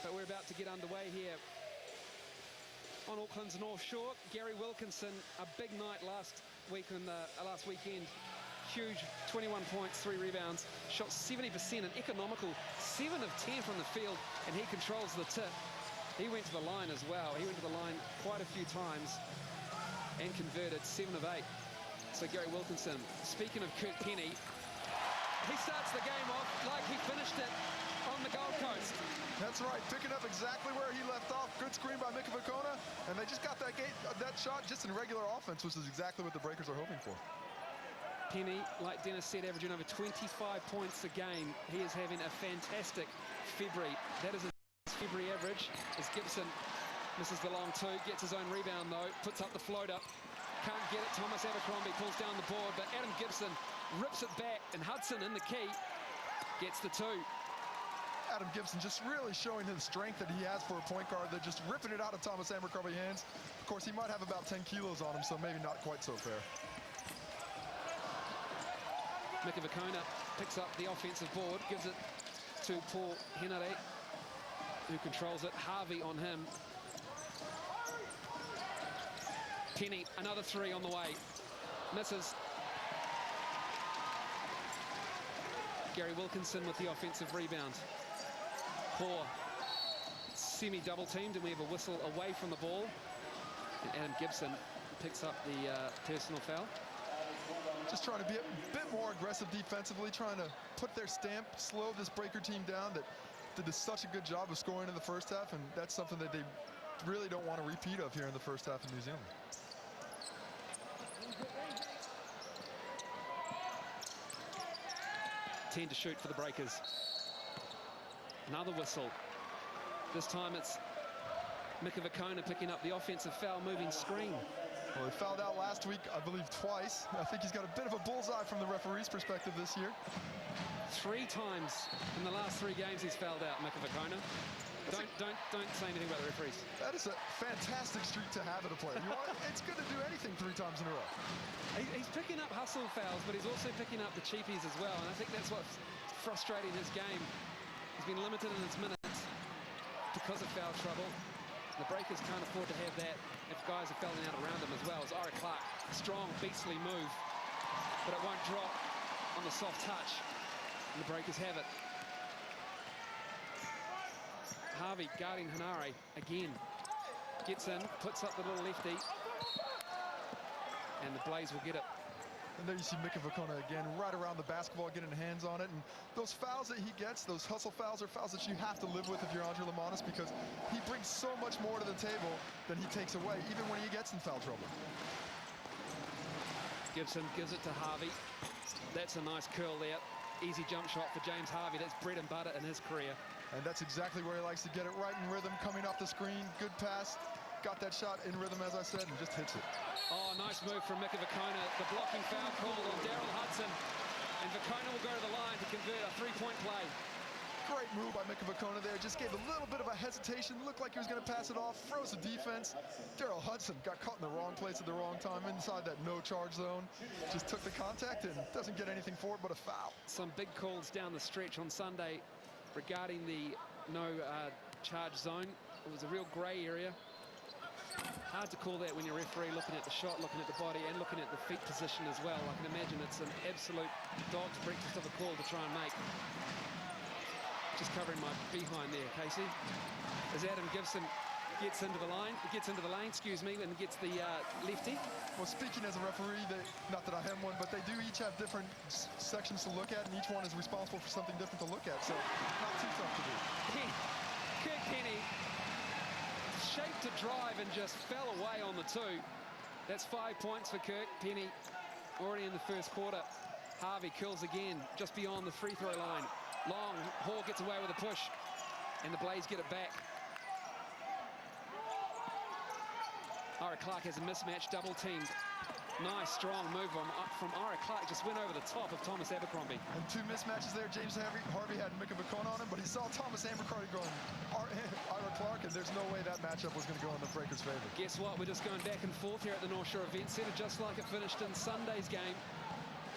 But we're about to get underway here on Auckland's North Shore. Gary Wilkinson, a big night last weekend. Huge 21 points, 3 rebounds, shot 70%, an economical 7 of 10 from the field, and he controls the tip. He went to the line as well. He went to the line quite a few times and converted 7 of 8. So Gary Wilkinson, speaking of Kirk Penny, he starts the game off like he finished it on the Gold Coast. That's right, picking up exactly where he left off. Good screen by Mika Vakona, and they just got that shot just in regular offense, which is exactly what the Breakers are hoping for. Penny, like Dennis said, averaging over 25 points a game. He is having a fantastic February. That is his February average as Gibson misses the long 2, gets his own rebound though, puts up the floater. Can't get it. Thomas Abercrombie pulls down the board, but Adam Gibson rips it back, and Hudson in the key gets the 2. Adam Gibson just really showing his strength that he has for a point guard. They're just ripping it out of Thomas Abercrombie's hands. Of course, he might have about 10 kilos on him, so maybe not quite so fair. Mika Vakona picks up the offensive board, gives it to Paul Henare, who controls it. Harvey on him. Penny, another 3 on the way. Misses. Gary Wilkinson with the offensive rebound. Hoare semi-double teamed, and we have a whistle away from the ball. And Adam Gibson picks up the personal foul. Just trying to be a bit more aggressive defensively, trying to put their stamp, slow this Breaker team down that did such a good job of scoring in the first half, and that's something that they really don't want to repeat of here in the first half in New Zealand. Ten to shoot for the Breakers. Another whistle. This time it's Mika Vakona picking up the offensive foul, moving screen. Well, he fouled out last week, I believe, twice. I think he's got a bit of a bullseye from the referee's perspective this year. 3 times in the last 3 games he's fouled out, Mika Vakona. Don't say anything about the referees. That is a fantastic streak to have at a player. It's good to do anything 3 times in a row. He's picking up hustle fouls, but he's also picking up the cheapies as well, and I think that's what's frustrating his game. He's been limited in his minutes because of foul trouble. The Breakers can't afford to have that if guys are fouling out around him as well. As Ira Clark, strong, beastly move, but it won't drop on the soft touch. And the Breakers have it. Harvey guarding Henare again. Gets in, puts up the little lefty. And the Blaze will get it. And there you see Mika Vakona again, right around the basketball, getting hands on it. And those fouls that he gets, those hustle fouls, are fouls that you have to live with if you're Andre Lamanis, because he brings so much more to the table than he takes away, even when he gets in foul trouble. Gibson gives it to Harvey. That's a nice curl there. Easy jump shot for James Harvey. That's bread and butter in his career. And that's exactly where he likes to get it, right in rhythm, coming off the screen. Good pass. Got that shot in rhythm, as I said, and just hits it. Oh, nice move from Mika Vakona. The blocking foul called on Daryl Hudson. And Vakona will go to the line to convert a 3-point play. Great move by Mika Vakona there. Just gave a little bit of a hesitation. Looked like he was going to pass it off. Froze the defense. Daryl Hudson got caught in the wrong place at the wrong time, inside that no-charge zone. Just took the contact and doesn't get anything for it but a foul. Some big calls down the stretch on Sunday regarding the no-charge zone. It was a real grey area. Hard to call that when you're referee looking at the shot, looking at the body, and looking at the feet position as well. I can imagine it's an absolute dog's breakfast of a call to try and make. Just covering my behind there, Casey. As Adam Gibson gets into the lane, excuse me, and gets the lefty. Well, speaking as a referee, not that I am one, but they do each have different sections to look at, and each one is responsible for something different to look at, so not too tough to do. Kirk Penny shaped to drive and just fell away on the 2. That's 5 points for Kirk Penny already in the first quarter. Harvey curls again just beyond the free throw line. Long, Hoare gets away with a push, and the Blaze get it back. Ira Clark has a mismatch, double teamed. Nice, strong move from Ira Clark. Just went over the top of Thomas Abercrombie. And 2 mismatches there. James Harvey had Mika Vakona on him, but he saw Thomas Abercrombie going Ira Clark, and there's no way that matchup was going to go in the Breakers' favor. Guess what? We're just going back and forth here at the North Shore Event Centre, just like it finished in Sunday's game,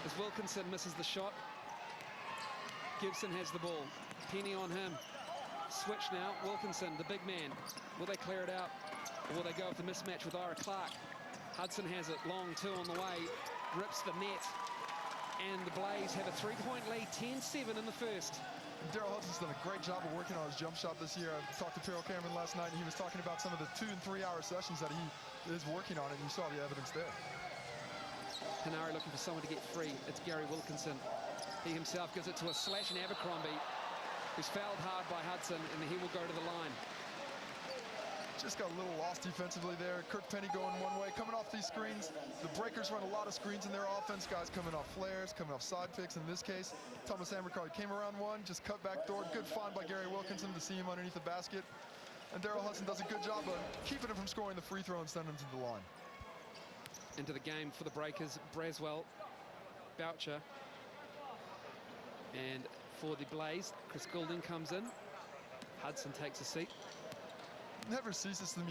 as Wilkinson misses the shot. Gibson has the ball. Penny on him. switch now. Wilkinson, the big man. Will they clear it out? Or will they go with the mismatch with Ira Clark? Hudson has it, long two on the way, rips the net, and the Blaze have a 3-point lead, 10-7 in the first. Daryl Hudson's done a great job of working on his jump shot this year. I talked to Terrell Cameron last night, and he was talking about some of the 2- and 3-hour sessions that he is working on it, and you saw the evidence there. Canary looking for someone to get free. It's Gary Wilkinson. He himself gives it to a slash and Abercrombie, who's fouled hard by Hudson, and he will go to the line. Just got a little lost defensively there. Kirk Penny going one way, coming off these screens. The Breakers run a lot of screens in their offense. Guys coming off flares, coming off side picks. In this case, Thomas Abercrombie came around one, just cut back door. Good find by Gary Wilkinson to see him underneath the basket. And Daryl Hudson does a good job of keeping him from scoring the free throw and sending him to the line. Into the game for the Breakers, Braswell, Boucher. And for the Blaze, Chris Goulding comes in. Hudson takes a seat. Never ceases to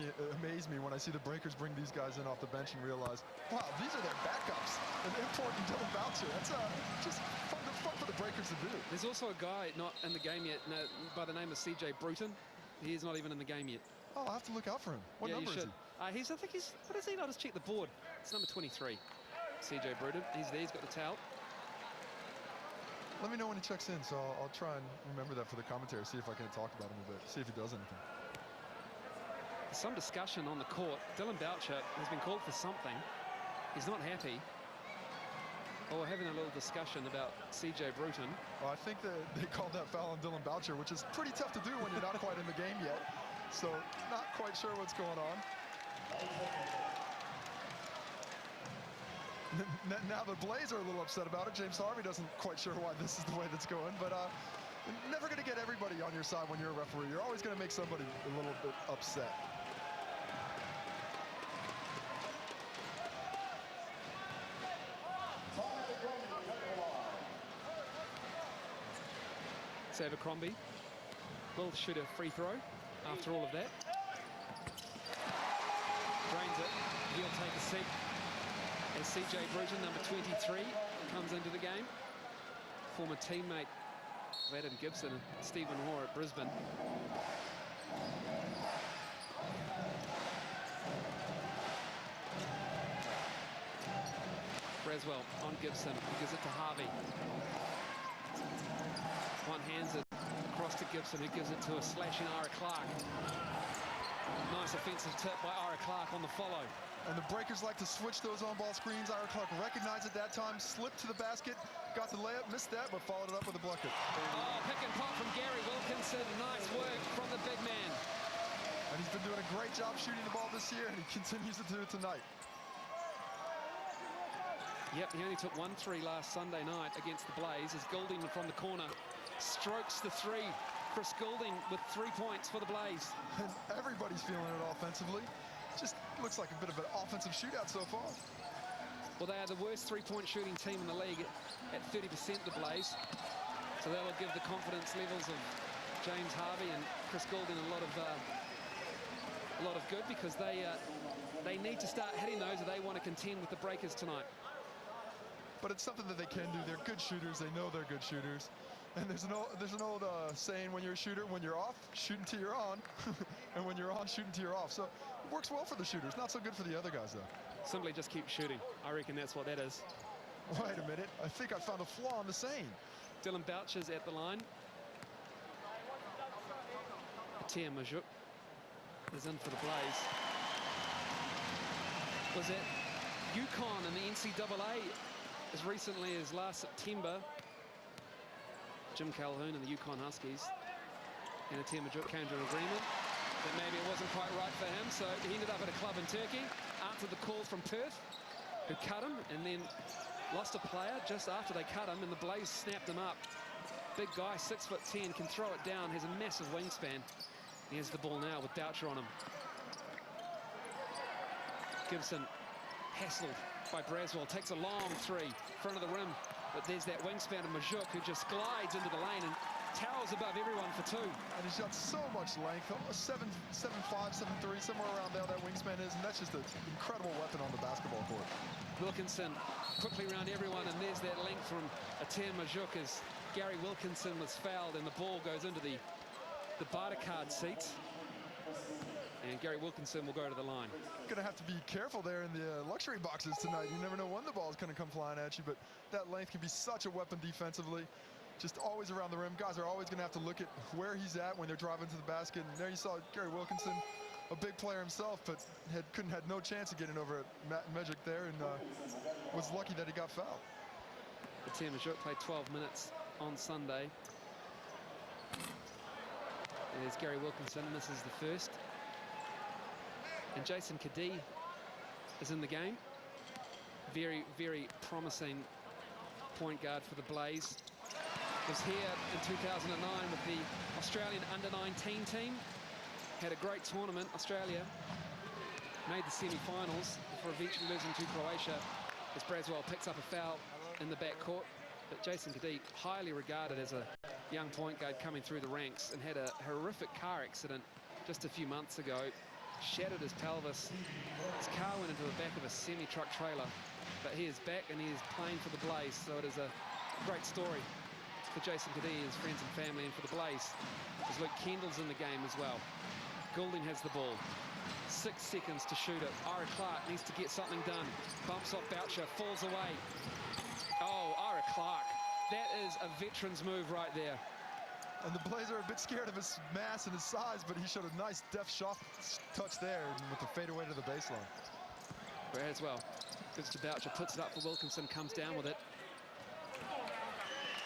amaze me when I see the Breakers bring these guys in off the bench and realize, wow, these are their backups. And importing Dylan Boucher. That's just fun for the Breakers to do. There's also a guy not in the game yet by the name of CJ Bruton. He's not even in the game yet. Oh, I'll have to look out for him. What number is he? I think he's, what is he? I'll just check the board. It's number 23, CJ Bruton. He's there, he's got the towel. Let me know when he checks in, so I'll try and remember that for the commentary, see if I can talk about him a bit, see if he does anything. Some discussion on the court. Dylan Boucher has been called for something. He's not happy. Well, we're having a little discussion about CJ Bruton. Well, I think that they called that foul on Dylan Boucher, which is pretty tough to do when you're not quite in the game yet. So, not quite sure what's going on. Now the Blaze are a little upset about it. James Harvey doesn't quite sure why this is the way that's going, but never going to get everybody on your side when you're a referee. You're always going to make somebody a little bit upset. Abercrombie will shoot a free throw after all of that. Drains it. He'll take a seat as CJ Bruton, number 23, comes into the game. Former teammate of Adam Gibson and Stephen Hoare at Brisbane. Braswell on Gibson, he gives it to Harvey. One hands it across to Gibson, who gives it to a slashing Ira Clark. Nice offensive tip by Ira Clark on the follow. And the Breakers like to switch those on-ball screens. Ira Clark recognized it that time, slipped to the basket, got the layup, missed that, but followed it up with a bucket. Oh, pick and pop from Gary Wilkinson. Nice work from the big man. And he's been doing a great job shooting the ball this year, and he continues to do it tonight. Yep, he only took 1 3 last Sunday night against the Blaze as Goulding from the corner strokes the three. Chris Goulding with 3 points for the Blaze. And everybody's feeling it offensively. Just looks like a bit of an offensive shootout so far. Well, they are the worst three-point shooting team in the league at 30%, the Blaze. So that will give the confidence levels of James Harvey and Chris Goulding a lot of good, because they need to start hitting those if they want to contend with the Breakers tonight. But it's something that they can do. They're good shooters. They know they're good shooters. And there's an old saying, when you're a shooter, when you're off, shoot until you're on. And when you're on, shoot until you're off. So it works well for the shooters. Not so good for the other guys, though. Simply just keep shooting. I reckon that's what that is. Wait a minute. I think I found a flaw in the saying. Dylan Boucher's at the line. Atia Majuk is in for the Blaze. Was at UConn in the NCAA as recently as last September. Jim Calhoun and the UConn Huskies. And Atia Majuk came to an agreement that maybe it wasn't quite right for him, so he ended up at a club in Turkey, answered the call from Perth, who cut him, and then lost a player just after they cut him, and the Blaze snapped him up. Big guy, 6'10", can throw it down, has a massive wingspan. He has the ball now with Boucher on him. Gibson hassled by Braswell, takes a long three, front of the rim, but there's that wingspan of Majuk, who just glides into the lane and towers above everyone for two. And he's got so much length, 7'5", 7'3", somewhere around there that wingspan is, and that's just an incredible weapon on the basketball court. Wilkinson quickly around everyone, and there's that length from Atia Majuk as Gary Wilkinson was fouled, and the ball goes into the the barter card seats. And Gary Wilkinson will go to the line. Gonna have to be careful there in the luxury boxes tonight. You never know when the ball's gonna come flying at you, but that length can be such a weapon defensively. Just always around the rim. Guys are always gonna have to look at where he's at when they're driving to the basket. And there you saw Gary Wilkinson, a big player himself, but had no chance of getting over at Matt Magic there, and was lucky that he got fouled. Atier Majuk played 12 minutes on Sunday. There's Gary Wilkinson, misses the first. And Jason Kadee is in the game. Very, very promising point guard for the Blaze. Was here in 2009 with the Australian under-19 team. Had a great tournament. Australia made the semi-finals before eventually losing to Croatia as Braswell picks up a foul in the backcourt. But Jason Kadee, highly regarded as a young point guard coming through the ranks, and had a horrific car accident just a few months ago. Shattered his pelvis. His car went into the back of a semi-truck trailer. But he is back and he is playing for the Blaze, so it is a great story for Jason Kadee, his friends and family, and for the Blaze, as Luke Kendall's in the game as well. Goulding has the ball. 6 seconds to shoot it. Ira Clark needs to get something done. Bumps off Boucher, falls away. Oh, Ira Clark. That is a veteran's move right there. And the Blaze are a bit scared of his mass and his size, but he showed a nice deft shot touch there with the fadeaway to the baseline. As well. Gives to Boucher, puts it up for Wilkinson, comes down with it.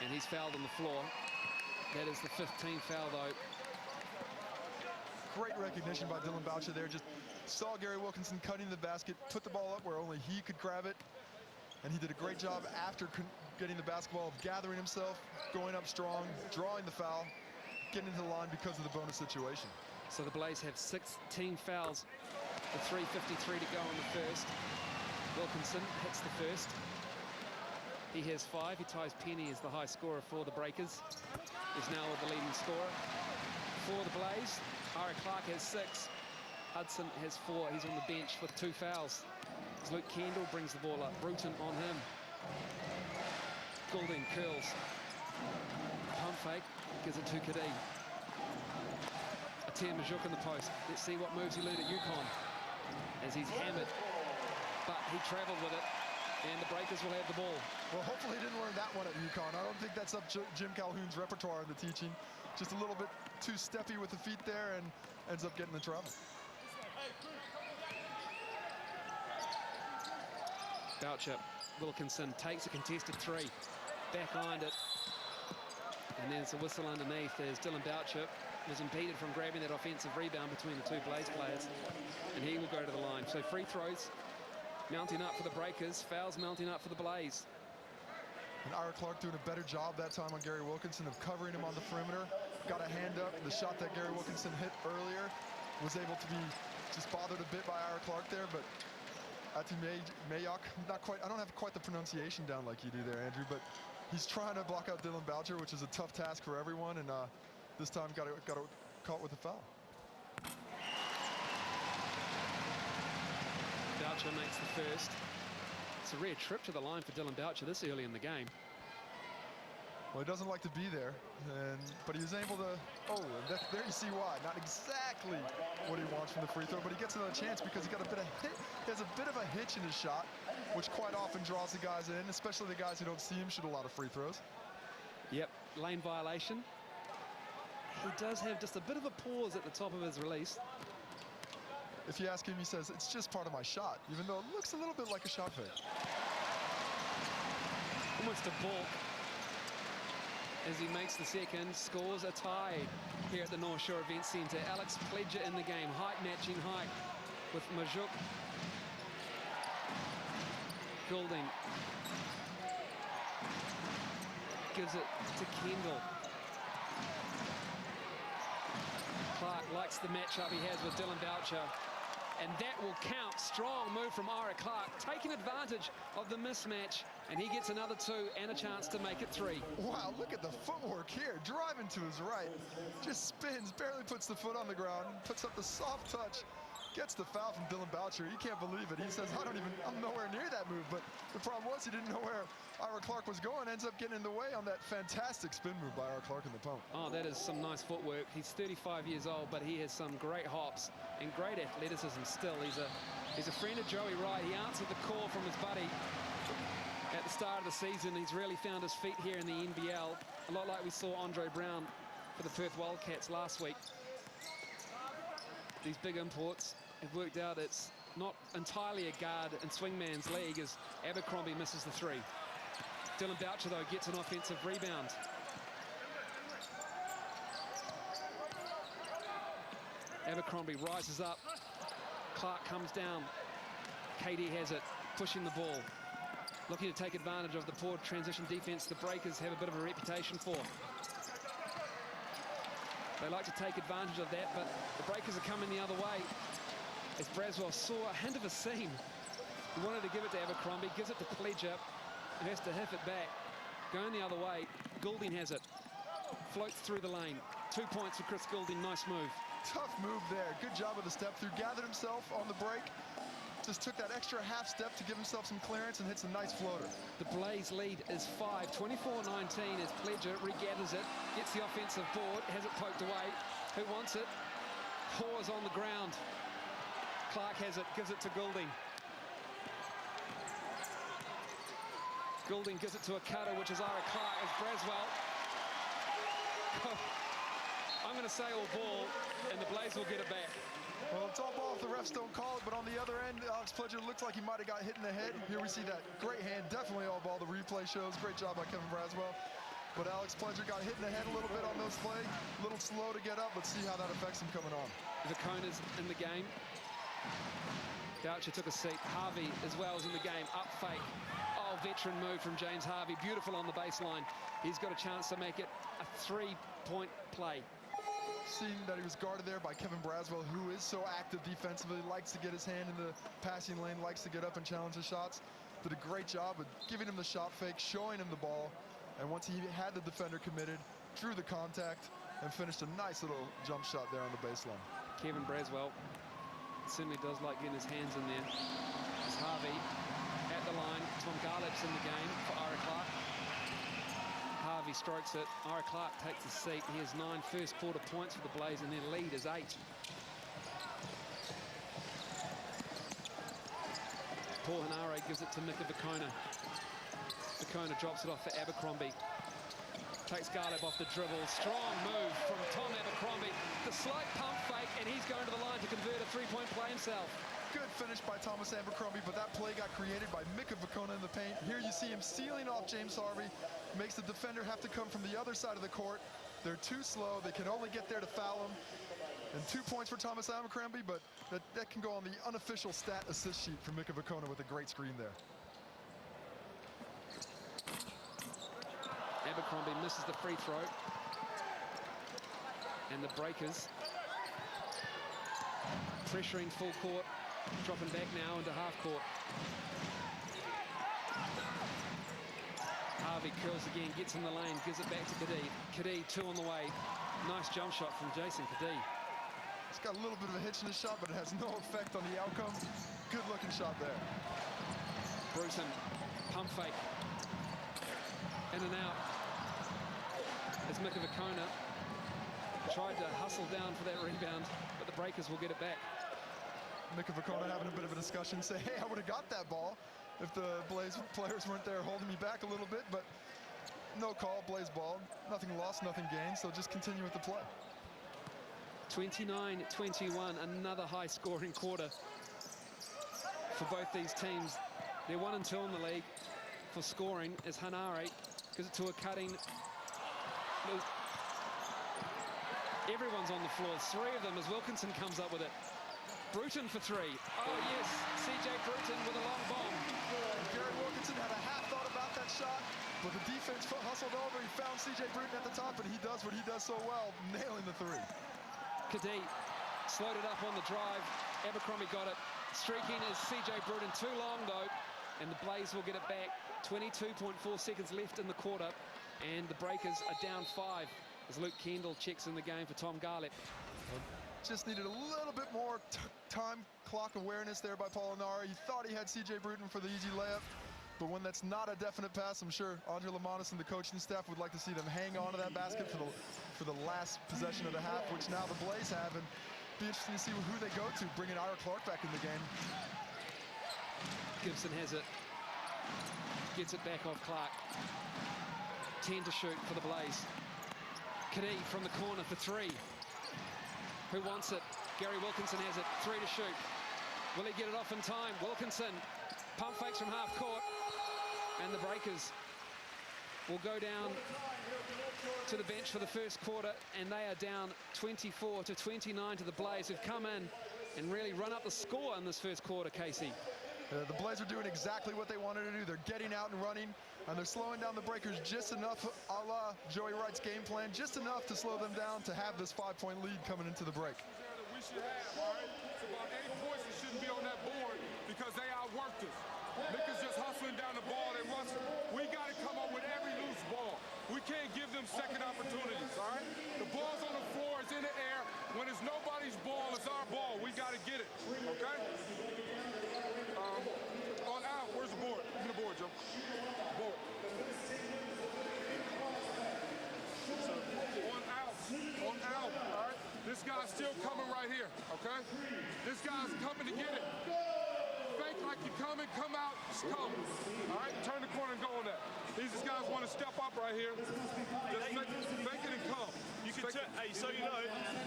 And he's fouled on the floor. That is the 15th foul, though. Great recognition by Dylan Boucher there. Just saw Gary Wilkinson cutting the basket, put the ball up where only he could grab it. And he did a great job after getting the basketball of gathering himself, going up strong, drawing the foul, getting into the line because of the bonus situation. So the Blaze have 16 fouls with 3:53 to go in the first. Wilkinson hits the first. He has 5. He ties Penny as the high scorer for the Breakers. He's now the leading scorer for the Blaze. Ira Clark has 6. Hudson has 4. He's on the bench with 2 fouls. As Luke Kendall brings the ball up. Bruton on him. Goulding curls. Pump fake. Gives it to Kadee. Atier Majuk in the post. Let's see what moves he learned at UConn. As he's hammered. But he travelled with it. And the Breakers will have the ball. Well, hopefully he didn't learn that one at UConn. I don't think that's up Jim Calhoun's repertoire in the teaching. Just a little bit too steppy with the feet there and ends up getting in trouble. Boucher, Wilkinson takes a contested 3. Backlined it. And there's a whistle underneath as Dylan Boucher was impeded from grabbing that offensive rebound between the 2 Blaze players. And he will go to the line. So free throws mounting up for the Breakers, fouls mounting up for the Blaze. And Ira Clark doing a better job that time on Gary Wilkinson of covering him on the perimeter. Got a hand up. The shot that Gary Wilkinson hit earlier was able to be just bothered a bit by Ira Clark there, but Mayock, not quite, I don't have quite the pronunciation down like you do there, Andrew, but he's trying to block out Dylan Boucher, which is a tough task for everyone, and this time got caught with a foul. Boucher makes the first. It's a rare trip to the line for Dylan Boucher this early in the game. Well, he doesn't like to be there, but he was able to, there you see why. Not exactly what he wants from the free throw, but he gets another chance because he has a bit of a hitch in his shot, which quite often draws the guys in, especially the guys who don't see him shoot a lot of free throws. Yep, lane violation. He does have just a bit of a pause at the top of his release. If you ask him, he says, it's just part of my shot, even though it looks a little bit like a shot fake. Almost a balk as he makes the second, scores a tie here at the North Shore Event Centre. Alex Pledger in the game, height matching height with Majuk. Goulding gives it to Kendall. Clark likes the matchup he has with Dylan Boucher. And that will count. Strong move from Ira Clark, taking advantage of the mismatch, and he gets another 2 and a chance to make it 3. Wow, look at the footwork here. Driving to his right. Just spins, barely puts the foot on the ground, puts up the soft touch, Gets the foul from Dylan Boucher. He can't believe it. He says, I'm nowhere near that move. But the problem was he didn't know where Ira Clark was going. Ends up getting in the way on that fantastic spin move by Ira Clark in the pump. Oh, that is some nice footwork. He's 35 years old, but he has some great hops and great athleticism still. He's a friend of Joey Wright. He answered the call from his buddy at the start of the season. He's really found his feet here in the NBL. A lot like we saw Andre Brown for the Perth Wildcats last week. These big imports have worked out it's not entirely a guard and swingman's league as Abercrombie misses the three. Dylan Boucher, though, gets an offensive rebound. Abercrombie rises up. Clark comes down. KD has it, pushing the ball. Looking to take advantage of the poor transition defense the Breakers have a bit of a reputation for. They like to take advantage of that, but the Breakers are coming the other way. As Braswell saw a hint of a seam. He wanted to give it to Abercrombie, gives it to Pledger, who has to hit it back. Going the other way, Goulding has it. Floats through the lane. 2 points for Chris Goulding, nice move. Tough move there. Good job of the step through. Gathered himself on the break. Just took that extra half step to give himself some clearance and hits a nice floater. The Blaze lead is 5, 24-19 as Pledger regathers it, gets the offensive board, has it poked away. Who wants it? Paws on the ground. Clark has it, gives it to Goulding. Goulding gives it to a cutter, which is Ira Clark, as Braswell. I'm going to say all ball, and the Blaze will get it back. Well, it's all ball if the refs don't call it, but on the other end, Alex Pledger looks like he might have got hit in the head. Here we see that great hand, definitely all ball. The replay shows. Great job by Kevin Braswell. But Alex Pledger got hit in the head a little bit on those plays. A little slow to get up. Let's see how that affects him coming on. Vacona's in the game. Boucher took a seat. Harvey as well is in the game. Up fake. Oh, veteran move from James Harvey. Beautiful on the baseline. He's got a chance to make it a 3-point play. Seeing that he was guarded there by Kevin Braswell, who is so active defensively, likes to get his hand in the passing lane, likes to get up and challenge the shots. Did a great job of giving him the shot fake, showing him the ball, and once he had the defender committed, drew the contact, and finished a nice little jump shot there on the baseline. Kevin Braswell certainly does like getting his hands in there. As Harvey at the line, Tom Garlick's in the game for Ira Clark. Harvey strokes it. Ira Clark takes the seat. He has 9 first quarter points for the Blaze, and their lead is 8. Paul Henare gives it to Mika Vacona. Vacona drops it off for Abercrombie. Takes Garleb off the dribble. Strong move from Tom Abercrombie. The slight pump fake, and he's going to the line to convert a 3-point play himself. Good finish by Thomas Abercrombie, but that play got created by Mika Vacona in the paint. Here you see him sealing off James Harvey. Makes the defender have to come from the other side of the court. They're too slow. They can only get there to foul him. And 2 points for Thomas Abercrombie, but that can go on the unofficial stat assist sheet for Mika Vacona with a great screen there. Abercrombie misses the free throw. And the Breakers pressuring full court, dropping back now into half court. Harvey curls again, gets in the lane, gives it back to Kadee. Kadee, 2 on the way. Nice jump shot from Jason Kadee. It's got a little bit of a hitch in his shot, but it has no effect on the outcome. Good looking shot there. Bruton, pump fake. In and out. As Mika Vacona tried to hustle down for that rebound, but the Breakers will get it back. Mika Vacona having a bit of a discussion, say, hey, I would have got that ball if the Blaze players weren't there holding me back a little bit, but no call, Blaze ball. Nothing lost, nothing gained, so just continue with the play. 29-21, another high-scoring quarter for both these teams. They're 1 and 2 in the league for scoring as Henare gives it to a cutting. Everyone's on the floor, 3 of them as Wilkinson comes up with it. Bruton for 3. Oh yes, CJ Bruton with a long bomb. Gary Wilkinson had a half thought about that shot, but the defense hustled over. He found CJ Bruton at the top, and he does what he does so well, nailing the 3. Kadee slowed it up on the drive. Abercrombie got it. Streaking is CJ Bruton, too long though, and the Blaze will get it back. 22.4 seconds left in the quarter, and the Breakers are down 5 as Luke Kendall checks in the game for Tom Garleb. just needed a little bit more time clock awareness there by Polonara. He thought he had CJ Bruton for the easy layup, but when that's not a definite pass, I'm sure Andre Lamanis and the coaching staff would like to see them hang on to that basket for the last possession of the half, which now the Blaze have, and be interesting to see who they go to, bringing Ira Clark back in the game. Gibson has it, gets it back off Clark. 10 to shoot for the Blaze. Kadee from the corner for 3. Who wants it? Gary Wilkinson has it. 3 to shoot. Will he get it off in time? Wilkinson pump fakes from half court, and the Breakers will go down to the bench for the first quarter, and they are down 24-29 to the Blaze, who've come in and really run up the score in this first quarter, Casey. The Blaze are doing exactly what they wanted to do. They're getting out and running, and they're slowing down the Breakers just enough, a la Joey Wright's game plan, just enough to slow them down to have this 5-point lead coming into the break. We should have, all right? It's about 8 points that shouldn't be on that board because they outworked us. Niggas just hustling down the ball. They rustle. We got to come up with every loose ball. We can't give them second opportunities, all right? The ball's on the floor, it's in the air. When it's nobody's ball, it's our ball. We got to get it, okay? On out, where's the board? Give me the board, Joe. Board. So, on out, all right? This guy's still coming right here, okay? This guy's coming to get it. Fake like you're coming, come out, just come. All right, turn the corner and go on that. These guys want to step up right here. Just fake it and come. You can turn, hey, so you know,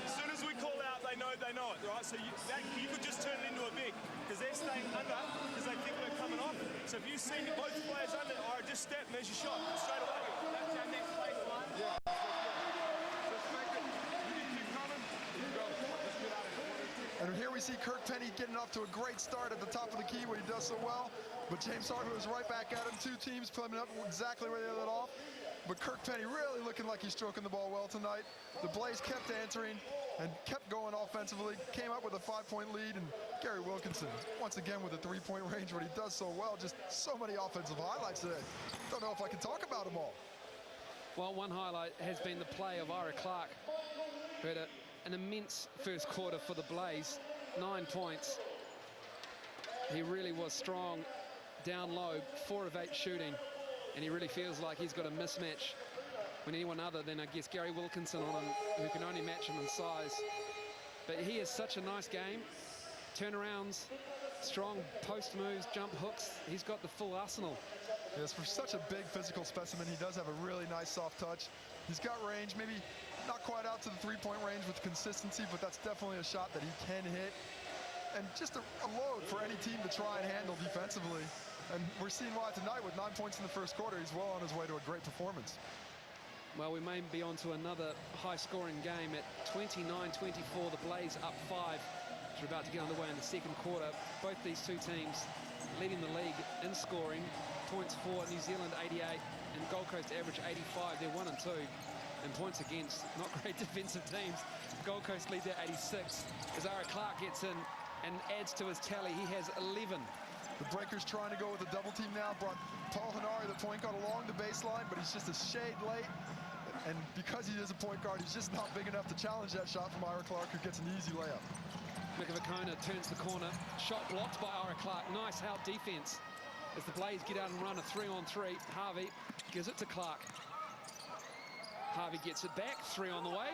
as soon as we call out, they know it, right? So you could just turn it into a big, because they're staying under, because they think we're coming off. So if you see both players under, all right, just step, and there's your shot, straight away. That's our next play, one. Yeah. Just fake it. You keep coming, you go. Let's get out of here. And here we see Kirk Penny getting off to a great start at the top of the key where he does so well. But James Harden was right back at him. Two teams coming up exactly where they let off. But Kirk Penny really looking like he's stroking the ball well tonight. The Blaze kept answering and kept going offensively, came up with a 5-point lead, and Gary Wilkinson, once again with a 3-point range, what he does so well, just so many offensive highlights today. Don't know if I can talk about them all. Well, one highlight has been the play of Ira Clark, who had an immense first quarter for the Blaze, 9 points. He really was strong down low, 4 of 8 shooting, and he really feels like he's got a mismatch when anyone other than, I guess, Gary Wilkinson on him, who can only match him in size. But he has such a nice game. Turnarounds, strong post moves, jump hooks. He's got the full arsenal. Yes, for such a big physical specimen, he does have a really nice soft touch. He's got range, maybe not quite out to the 3-point range with consistency, but that's definitely a shot that he can hit. And just a load for any team to try and handle defensively. And we're seeing why tonight with 9 points in the first quarter. He's well on his way to a great performance. Well, we may be on to another high-scoring game at 29-24. The Blaze up 5. We're about to get underway in the second quarter. Both these two teams leading the league in scoring. Points for New Zealand 88 and Gold Coast average 85. They're 1 and 2. And points against, not great defensive teams. Gold Coast leads at 86 as Ira Clark gets in and adds to his tally. He has 11. The Breakers trying to go with a double team now. Brought Paul Hanari, the point guard, along the baseline, but he's just a shade late. And because he is a point guard, he's just not big enough to challenge that shot from Ira Clark, who gets an easy layup. Mikavakona turns the corner. Shot blocked by Ira Clark. Nice help defense as the Blaze get out and run a 3-on-3. Harvey gives it to Clark. Harvey gets it back. 3 on the way.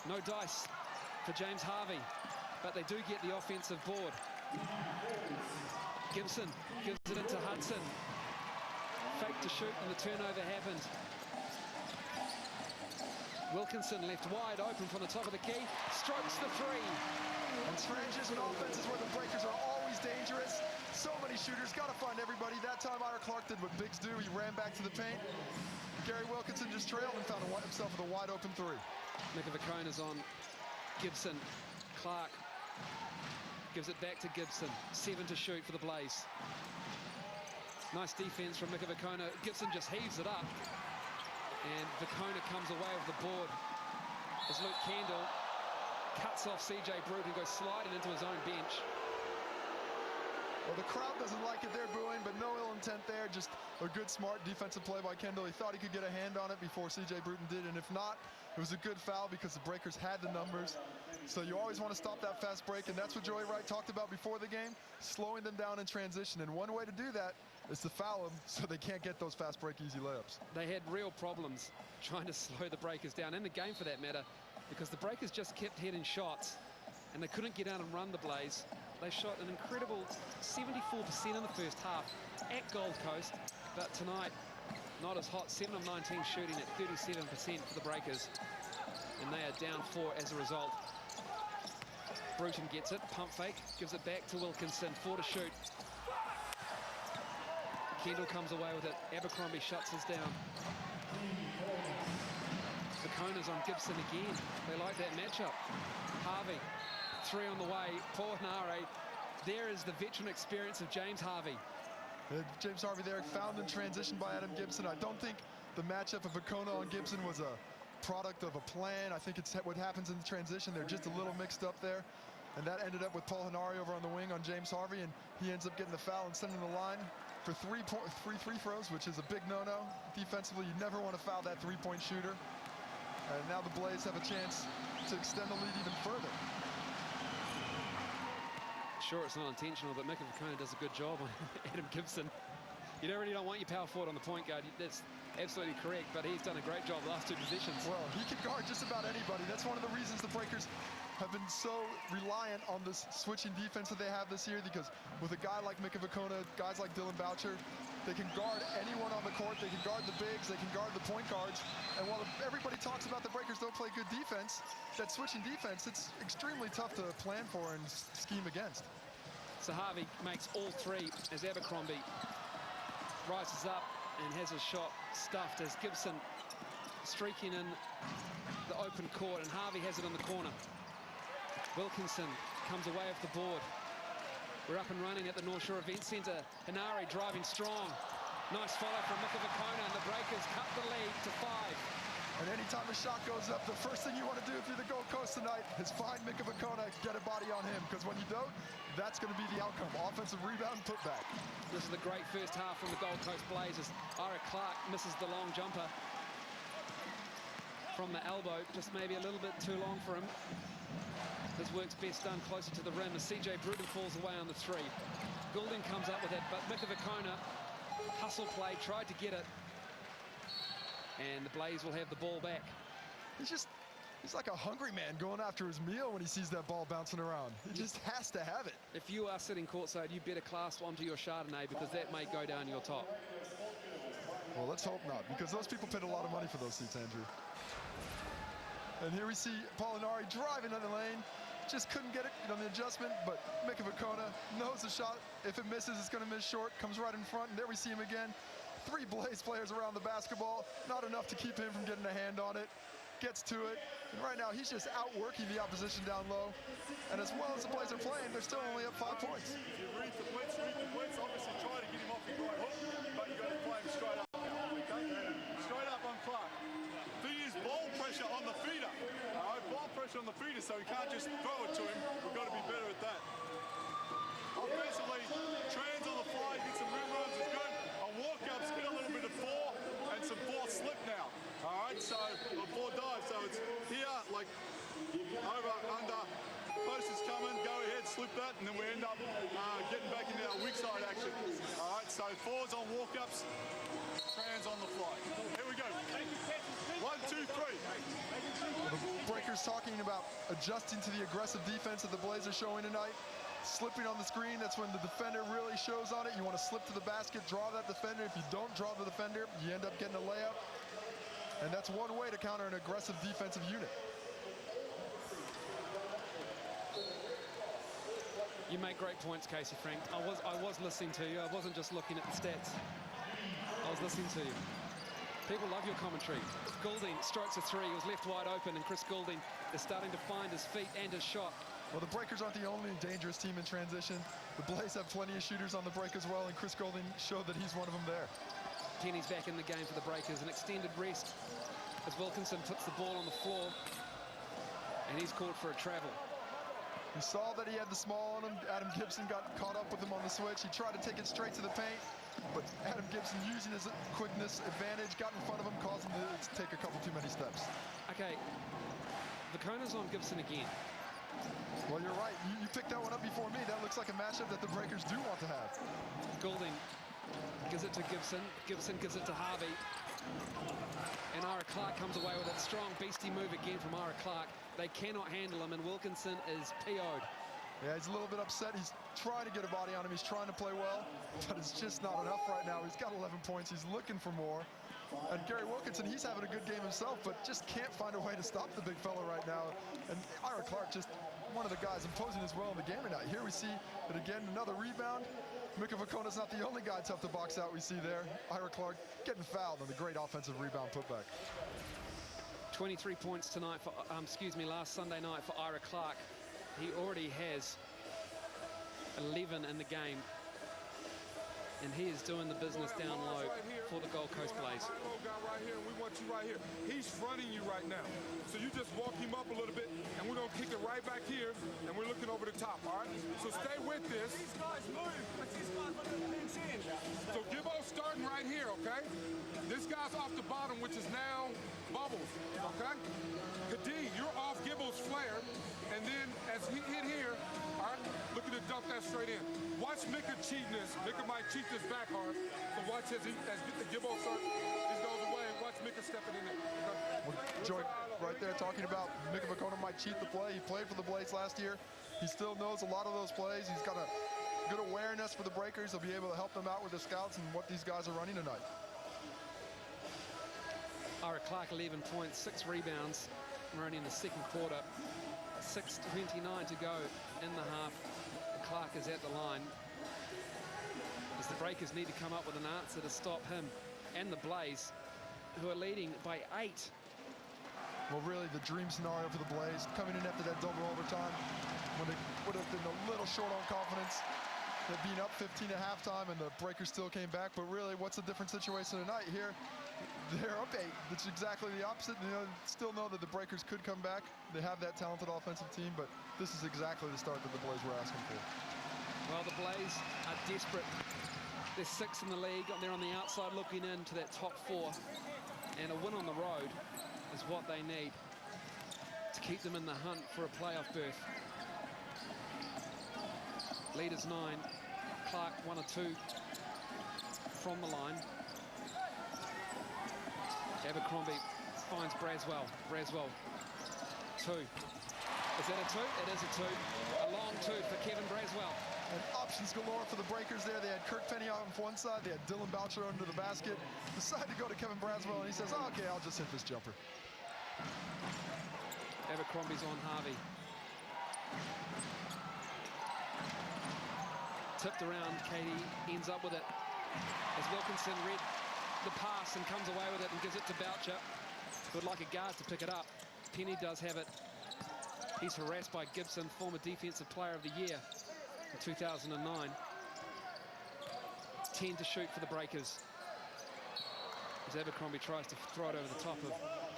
No dice for James Harvey, but they do get the offensive board. Gibson gives it into Hudson. Fake to shoot and the turnover happened. Wilkinson left wide open from the top of the key. Strokes the 3. And transition offenses where the Breakers are always dangerous. So many shooters, got to find everybody. That time Ira Clark did what bigs do. He ran back to the paint. Gary Wilkinson just trailed and found himself with a wide open 3. Mikavakona's on Gibson. Clark gives it back to Gibson. 7 to shoot for the Blaze. Nice defense from Mikavakona. Gibson just heaves it up. And Vakona comes away with the board as Luke Kendall cuts off CJ Bruton and goes sliding into his own bench. Well, the crowd doesn't like it. They're booing, but no ill intent there. Just a good, smart defensive play by Kendall. He thought he could get a hand on it before CJ Bruton did, and if not, it was a good foul because the Breakers had the numbers. So you always want to stop that fast break, and that's what Joey Wright talked about before the game, slowing them down in transition. And one way to do that is to foul them so they can't get those fast break easy layups. They had real problems trying to slow the breakers down, in the game for that matter, because the breakers just kept hitting shots and they couldn't get out and run the Blaze. They shot an incredible 74% in the first half at Gold Coast, but tonight not as hot. 7 of 19 shooting at 37% for the breakers, and they are down 4 as a result. Bruton gets it, pump fake, gives it back to Wilkinson, 4 to shoot. Kendall comes away with it. Abercrombie shuts us down. The Kona's on Gibson again. They like that matchup. Harvey, 3 on the way. Polonare. There is the veteran experience of James Harvey. James Harvey there, found in transition by Adam Gibson. I don't think the matchup of Akona on Gibson was a product of a plan. I think it's what happens in the transition. They're just a little mixed up there. And that ended up with Paul Henare over on the wing on James Harvey, and he ends up getting the foul and sending the line for three free throws, which is a big no-no. Defensively, you never want to foul that three-point shooter. And now the Blaze have a chance to extend the lead even further. Sure, it's not intentional, but Mika Vakona does a good job on Adam Gibson. You don't want your power forward on the point guard. That's absolutely correct, but he's done a great job the last 2 positions. Well, he can guard just about anybody. That's one of the reasons the Breakers have been so reliant on this switching defense that they have this year, because with a guy like Mika Vakona, guys like Dylan Boucher, they can guard anyone on the court. They can guard the bigs. They can guard the point guards. And while everybody talks about the Breakers don't play good defense, that switching defense, it's extremely tough to plan for and scheme against. So Harvey makes all 3 as Abercrombie rises up and has his shot stuffed as Gibson streaking in the open court, and Harvey has it in the corner. Wilkinson comes away off the board. We're up and running at the North Shore Event Centre. Henare driving strong. Nice follow from Mika Vakona, and the Breakers cut the lead to 5. And anytime a shot goes up, the first thing you want to do if you're the Gold Coast tonight is find Mika Vakona, get a body on him, because when you don't, that's going to be the outcome. Offensive rebound, putback. This is the great first half from the Gold Coast Blazers. Ira Clark misses the long jumper from the elbow, just maybe a little bit too long for him. This work's best done closer to the rim as CJ Bruton falls away on the 3. Goulding comes up with it, but Mika Vakona, hustle play, tried to get it. And the Blaze will have the ball back. He's like a hungry man going after his meal when he sees that ball bouncing around. He just has to have it. If you are sitting courtside, you better clasp onto your Chardonnay, because that may go down your top. Well, let's hope not, because those people paid a lot of money for those seats, Andrew. And here we see Polonare driving on the lane. Just couldn't get it on the adjustment, but Mika Vakona knows the shot. If it misses, it's going to miss short. Comes right in front, and there we see him again. 3 Blaze players around the basketball. Not enough to keep him from getting a hand on it. Gets to it. And right now, he's just outworking the opposition down low. And as well as the Blaze are playing, they're still only up 5 points. If you read the blitz, obviously try to get him off the right hook, but you got to play him straight up now. Okay? Straight up on Clark. Thing is, ball pressure on the feeder. All right, ball pressure on the feeder, so we can't just throw it to him. We've got to be better at that. Offensively, trans on the fly, get some rim runs is good. On walk-ups, get a little bit of 4 and some 4 slip now. All right, so, or 4 dive. So it's here, like, over, under, post is coming, go ahead, slip that, and then we end up getting back into our weak side action. All right, so 4s on walk-ups, trans on the fly. Here we go. 1, 2, 3. The Breakers talking about adjusting to the aggressive defense that the Blazers showing tonight. Slipping on the screen, that's when the defender really shows on it. You want to slip to the basket, draw that defender. If you don't draw the defender, you end up getting a layup. And that's one way to counter an aggressive defensive unit. You make great points, Casey Frank. I was listening to you. I wasn't just looking at the stats. I was listening to you. People love your commentary. Goulding strikes a 3. He was left wide open, and Chris Goulding is starting to find his feet and his shot. Well, the Breakers aren't the only dangerous team in transition. The Blaze have plenty of shooters on the break as well, and Chris Goulding showed that he's one of them there. Kenny's back in the game for the Breakers. An extended rest as Wilkinson puts the ball on the floor, and he's called for a travel. He saw that he had the small on him. Adam Gibson got caught up with him on the switch. He tried to take it straight to the paint, but Adam Gibson, using his quickness advantage, got in front of him, caused him to take a couple too many steps. Okay, Vakona's on Gibson again. You picked that one up before me. That looks like a matchup that the Breakers do want to have. Goulding gives it to Gibson. Gibson gives it to Harvey. And Ira Clark comes away with it. Strong, beastie move again from Ira Clark. They cannot handle him, and Wilkinson is PO'd. Yeah, he's a little bit upset. He's trying to get a body on him. He's trying to play well, but it's just not enough right now. He's got 11 points. He's looking for more. And Gary Wilkinson, he's having a good game himself, but just can't find a way to stop the big fella right now. And Ira Clark, just one of the guys imposing as well in the game tonight. Here we see that again, another rebound. Mika Vakona's not the only guy tough to box out we see there. Ira Clark getting fouled on the great offensive rebound putback. 23 points tonight for, last Sunday night for Ira Clark. He already has 11 in the game. And he is doing the business down low for the Gold Coast Blaze. Guy right here, and we want you right here. He's fronting you right now. So you just walk him up a little bit, and we're going to kick it right back here, and we're looking over the top, all right? So stay with this. These guys move. Let's these guys look at the bench in. So Gibbo's starting right here, okay? This guy's off the bottom, which is now Bubbles, okay? Khadi, you're off Gibbo's flare, and then as he hit here, all right, looking to dump that straight in. Watch Mika cheating this. Mika might cheat this back hard. So watch as Gibbo starts, he goes away. Watch Mika stepping in there. Okay? Well, Joy, right there talking about Mika Vakona might cheat the play. He played for the Blaze last year. He still knows a lot of those plays. He's got a good awareness for the Breakers. He'll be able to help them out with the scouts and what these guys are running tonight. Ira Clark, 11 points, 6 rebounds. We're only in the second quarter. 6:29 to go in the half. Clark is at the line. As the Breakers need to come up with an answer to stop him and the Blaze, who are leading by 8. Well, really, the dream scenario for the Blaze, coming in after that double overtime, when they would have been a little short on confidence. They'd been up 15 at halftime, and the Breakers still came back. But really, what's a different situation tonight? Here, they're up 8. It's exactly the opposite. You know, still know that the Breakers could come back. They have that talented offensive team, but this is exactly the start that the Blaze were asking for. Well, the Blaze are desperate. They're 6th in the league. They're on the outside looking into that top 4. And a win on the road is what they need to keep them in the hunt for a playoff berth. Leaders 9. Clark 1 or 2 from the line. Abercrombie finds Braswell. Braswell, 2. Is that a 2? It is a 2. A long 2 for Kevin Braswell. And options galore for the Breakers there. They had Kirk Penny out on one side. They had Dylan Boucher under the basket. Decided to go to Kevin Braswell, and he says, oh, okay, I'll just hit this jumper. Abercrombie's on Harvey. Tipped around, Katie ends up with it. As Wilkinson read the pass and comes away with it and gives it to Boucher. Would like a guard to pick it up. Penny does have it. He's harassed by Gibson, former Defensive Player of the Year in 2009. 10 to shoot for the Breakers. As Abercrombie tries to throw it over the top of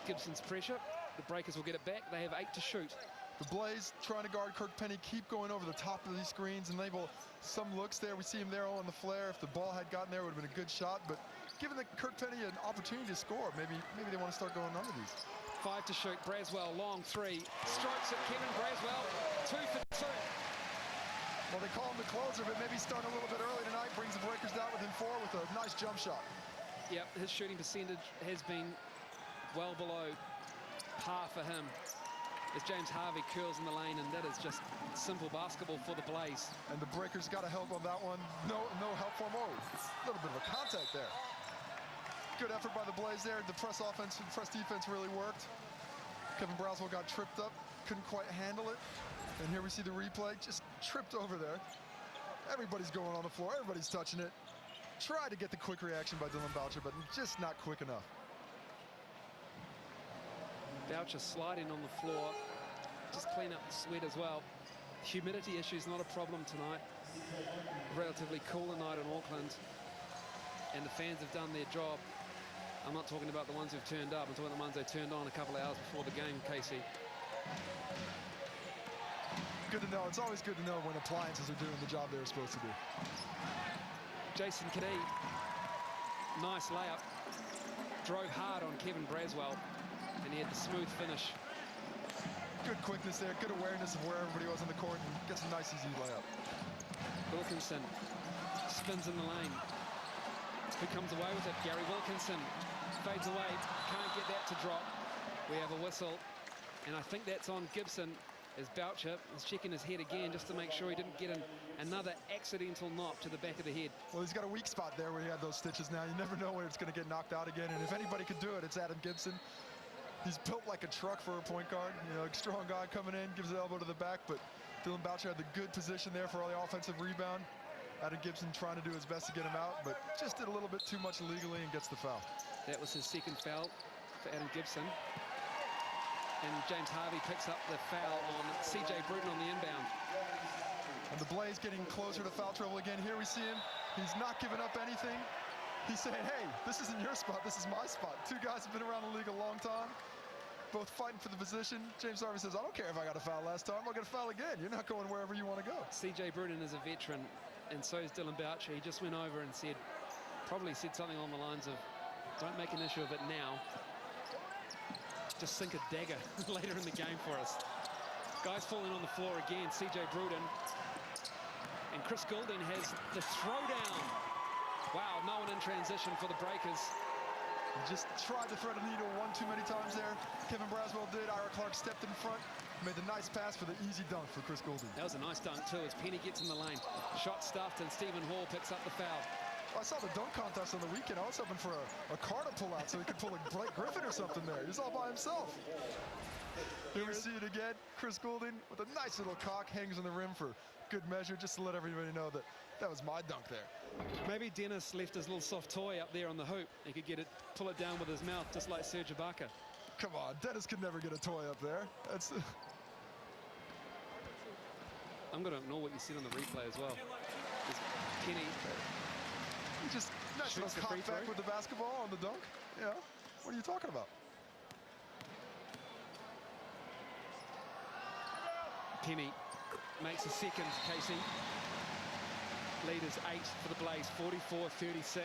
Gibson's pressure, the Breakers will get it back. They have 8 to shoot. The Blaze trying to guard Kirk Penny, keep going over the top of these screens, enable some looks there. We see him there on the flare. If the ball had gotten there, it would have been a good shot. But giving the Kirk Penny an opportunity to score, maybe they want to start going under these. 5 to shoot. Braswell, long 3. Strokes at Kevin Braswell. 2 for 2. Well, they call him the closer, but maybe starting a little bit early tonight. Brings the Breakers down within 4 with a nice jump shot. Yep, his shooting percentage has been well below par for him. As James Harvey curls in the lane, and that is just simple basketball for the Blaze. And the Breakers got to help on that one. No help for him. Oh, a little bit of a contact there. Good effort by the Blaze there. The press defense really worked. Kevin Braswell got tripped up, couldn't quite handle it. And here we see the replay, just tripped over there. Everybody's going on the floor, everybody's touching it. Tried to get the quick reaction by Dylan Boucher, but just not quick enough. Boucher sliding on the floor, just clean up the sweat as well. Humidity issues not a problem tonight. Relatively cooler night in Auckland, and the fans have done their job. I'm not talking about the ones who've turned up, I'm talking about the ones they turned on a couple of hours before the game, Casey. Good to know. It's always good to know when appliances are doing the job they're supposed to do. Jason Khadi, nice layup. Drove hard on Kevin Braswell, and he had the smooth finish Good quickness there, good awareness of where everybody was in the court, and gets a nice, easy layup. Wilkinson spins in the lane. Who comes away with it? Gary Wilkinson fades away, can't get that to drop. We have a whistle, and I think that's on Gibson, as Boucher is checking his head again just to make sure he didn't get another accidental knock to the back of the head. Well, he's got a weak spot there where he had those stitches now. You never know when it's going to get knocked out again, and if anybody could do it, it's Adam Gibson. He's built like a truck for a point guard. You know, a strong guy coming in, gives the elbow to the back, but Dylan Boucher had the good position there for all the offensive rebound. Adam Gibson trying to do his best to get him out, but just did a little bit too much illegally and gets the foul. That was his second foul for Adam Gibson. And James Harvey picks up the foul on C.J. Bruton on the inbound. And the Blaze getting closer to foul trouble again. Here we see him. He's not giving up anything. He's saying, hey, this isn't your spot, this is my spot. Two guys have been around the league a long time, both fighting for the position. James Harvey says, I don't care if I got a foul last time, I'll get a foul again. You're not going wherever you want to go. C.J. Bruton is a veteran, and so is Dylan Boucher. He just went over and probably said something along the lines of, don't make an issue of it now. Just sink a dagger later in the game for us. Guys falling on the floor again, C.J. Bruton. And Chris Goulding has the throwdown. Wow, no one in transition for the Breakers. He just tried to thread a needle one too many times there. Kevin Braswell did. Ira Clark stepped in front, made the nice pass for the easy dunk for Chris Goulding. That was a nice dunk too, as Penny gets in the lane. Shot stuffed, and Stephen Hall picks up the foul. I saw the dunk contest on the weekend. I was hoping for a Carter pull-out so he could pull a Blake Griffin or something there. He's all by himself. Here we see it again. Chris Goulding with a nice little cock, hangs on the rim for good measure, just to let everybody know that that was my dunk there. Maybe Dennis left his little soft toy up there on the hoop. He could pull it down with his mouth, just like Serge Ibaka. Come on, Dennis could never get a toy up there. That's. I'm going to ignore what you said on the replay as well. Kenny. He just nice little cock back with the basketball on the dunk. Yeah, what are you talking about? Penny makes a second, Casey. Lead is 8 for the Blaze, 44-36.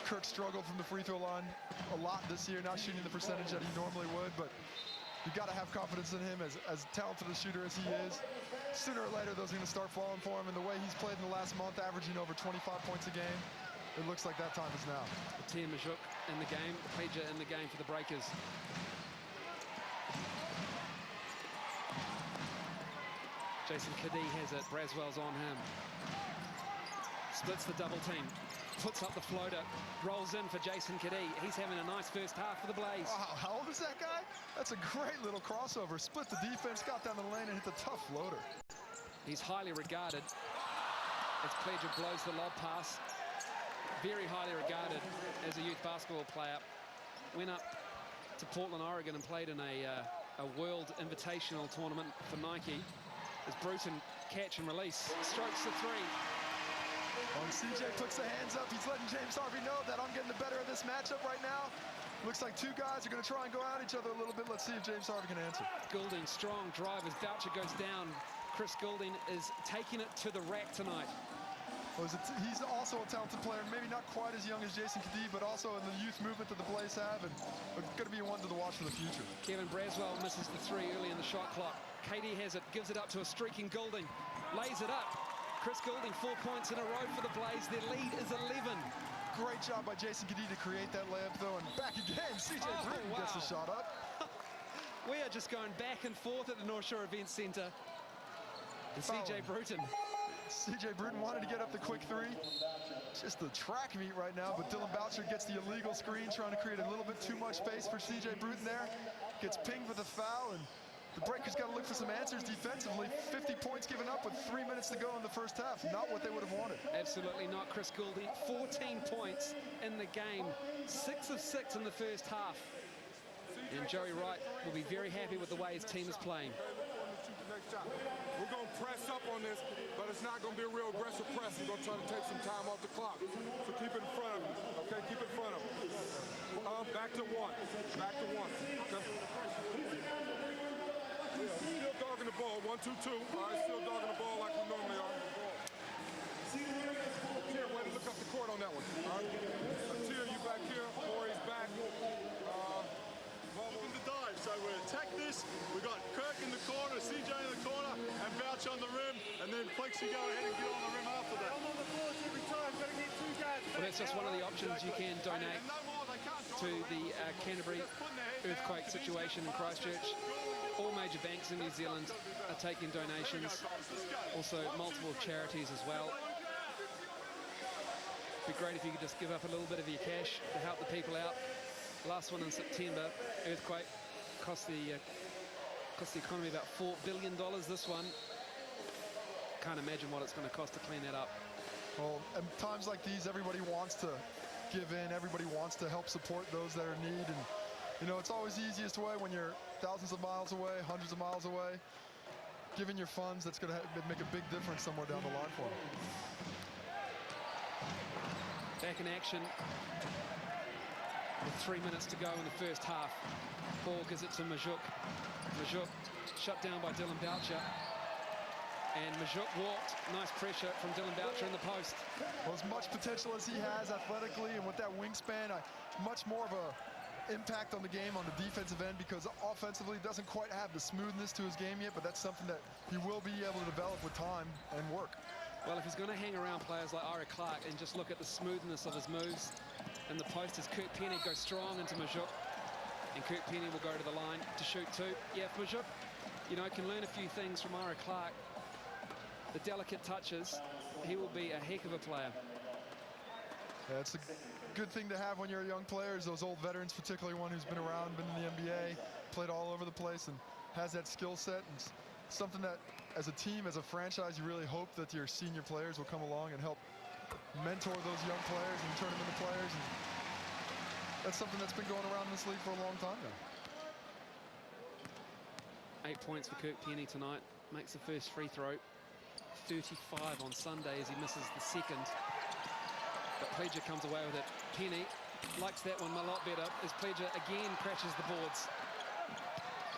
Kirk struggled from the free throw line a lot this year, not shooting the percentage that he normally would, but you got to have confidence in him as talented a shooter as he is. Sooner or later, those are going to start falling for him, and the way he's played in the last month, averaging over 25 points a game, it looks like that time is now. Tia Majuk in the game, Pager in the game for the Breakers. Jason Kadee has it, Braswell's on him. Splits the double team, puts up the floater, rolls in for Jason Kadee. He's having a nice first half for the Blaze. Wow, how old is that guy? That's a great little crossover. Split the defense, got down the lane and hit the tough floater. He's highly regarded as Pledger blows the lob pass. Very highly regarded as a youth basketball player. Went up to Portland, Oregon and played in a World Invitational tournament for Nike. As Bruton catch and release, strokes the three. When CJ puts the hands up, he's letting James Harvey know that I'm getting the better of this matchup right now. Looks like two guys are going to try and go at each other a little bit. Let's see if James Harvey can answer. Goulding, strong drive as Boucher goes down. Chris Goulding is taking it to the rack tonight. Well, he's also a talented player, maybe not quite as young as Jason Kadee, but also in the youth movement that the Blaze have, and going to be one to watch for the future. Kevin Braswell misses the three early in the shot clock. Katie has it, gives it up to a streaking Goulding, lays it up. Chris Goulding, 4 points in a row for the Blaze. Their lead is 11. Great job by Jason Kadee to create that layup, though, and back again. C.J. Bruton gets the shot up. We are just going back and forth at the North Shore Events Center. And C.J. Bruton. C.J. Bruton wanted to get up the quick three. Just the track meet right now, but Dylan Boucher gets the illegal screen, trying to create a little bit too much space for C.J. Bruton there. Gets pinged with a foul, and the Breakers got to look for some answers defensively. 50 points given up with 3 minutes to go in the first half. Not what they would have wanted. Absolutely not. Chris Goulding, 14 points in the game. 6 of 6 in the first half. And Joey Wright will be very happy with the way his team is playing. We're going to press up on this, but it's not going to be a real aggressive press. We're going to try to take some time off the clock. So keep it in front of him. Okay, keep it in front of him. Back to one. Back to one. Okay. Still dogging the ball. 1, 2, 2. All right, still dogging the ball like we normally are. Tier, way to look up the court on that one. All right. Tier, you back here. Corey's back. Bubble. the dive. So we attack this. We've got Kirk in the corner, CJ in the corner, and Bouch on the rim. And then Flex, you go ahead and get on the rim after that. I'm on the boards every time. Got to get 2 guys. Well, that's just one of the options. You can donate to the Canterbury earthquake situation in Christchurch. All major banks in New Zealand are taking donations. Also multiple charities as well. It'd be great if you could just give up a little bit of your cash to help the people out. Last one in September, earthquake, cost the economy about $4 billion. This one, can't imagine what it's going to cost to clean that up. Well, at times like these, everybody wants to give in. Everybody wants to help support those that are in need. And, you know, it's always the easiest way when you're thousands of miles away, hundreds of miles away. Giving your funds, that's going to make a big difference somewhere down the line for them. Back in action with 3 minutes to go in the first half. Ball gives it to Majuk. Majuk shut down by Dylan Boucher. And Majuk walked. Nice pressure from Dylan Boucher in the post. Well, as much potential as he has athletically and with that wingspan, much more of a impact on the game on the defensive end, because offensively doesn't quite have the smoothness to his game yet, but that's something that he will be able to develop with time and work. Well, if he's going to hang around players like Ira Clark and just look at the smoothness of his moves in the post, as Kirk Penny goes strong into Majuk, and Kirk Penny will go to the line to shoot 2. Yeah, if Majuk, you know, can learn a few things from Ira Clark, the delicate touches, he will be a heck of a player. Yeah, it's a good thing to have when you're a young player, is those old veterans, particularly one who's been around, been in the NBA, played all over the place, and has that skill set. And something that, as a team, as a franchise, you really hope that your senior players will come along and help mentor those young players and turn them into players. And that's something that's been going around in this league for a long time now. 8 points for Kirk Penny tonight. Makes the first free throw. 35 on Sunday as he misses the second. But Pledger comes away with it. Penny likes that one a lot better as Pledger again crashes the boards.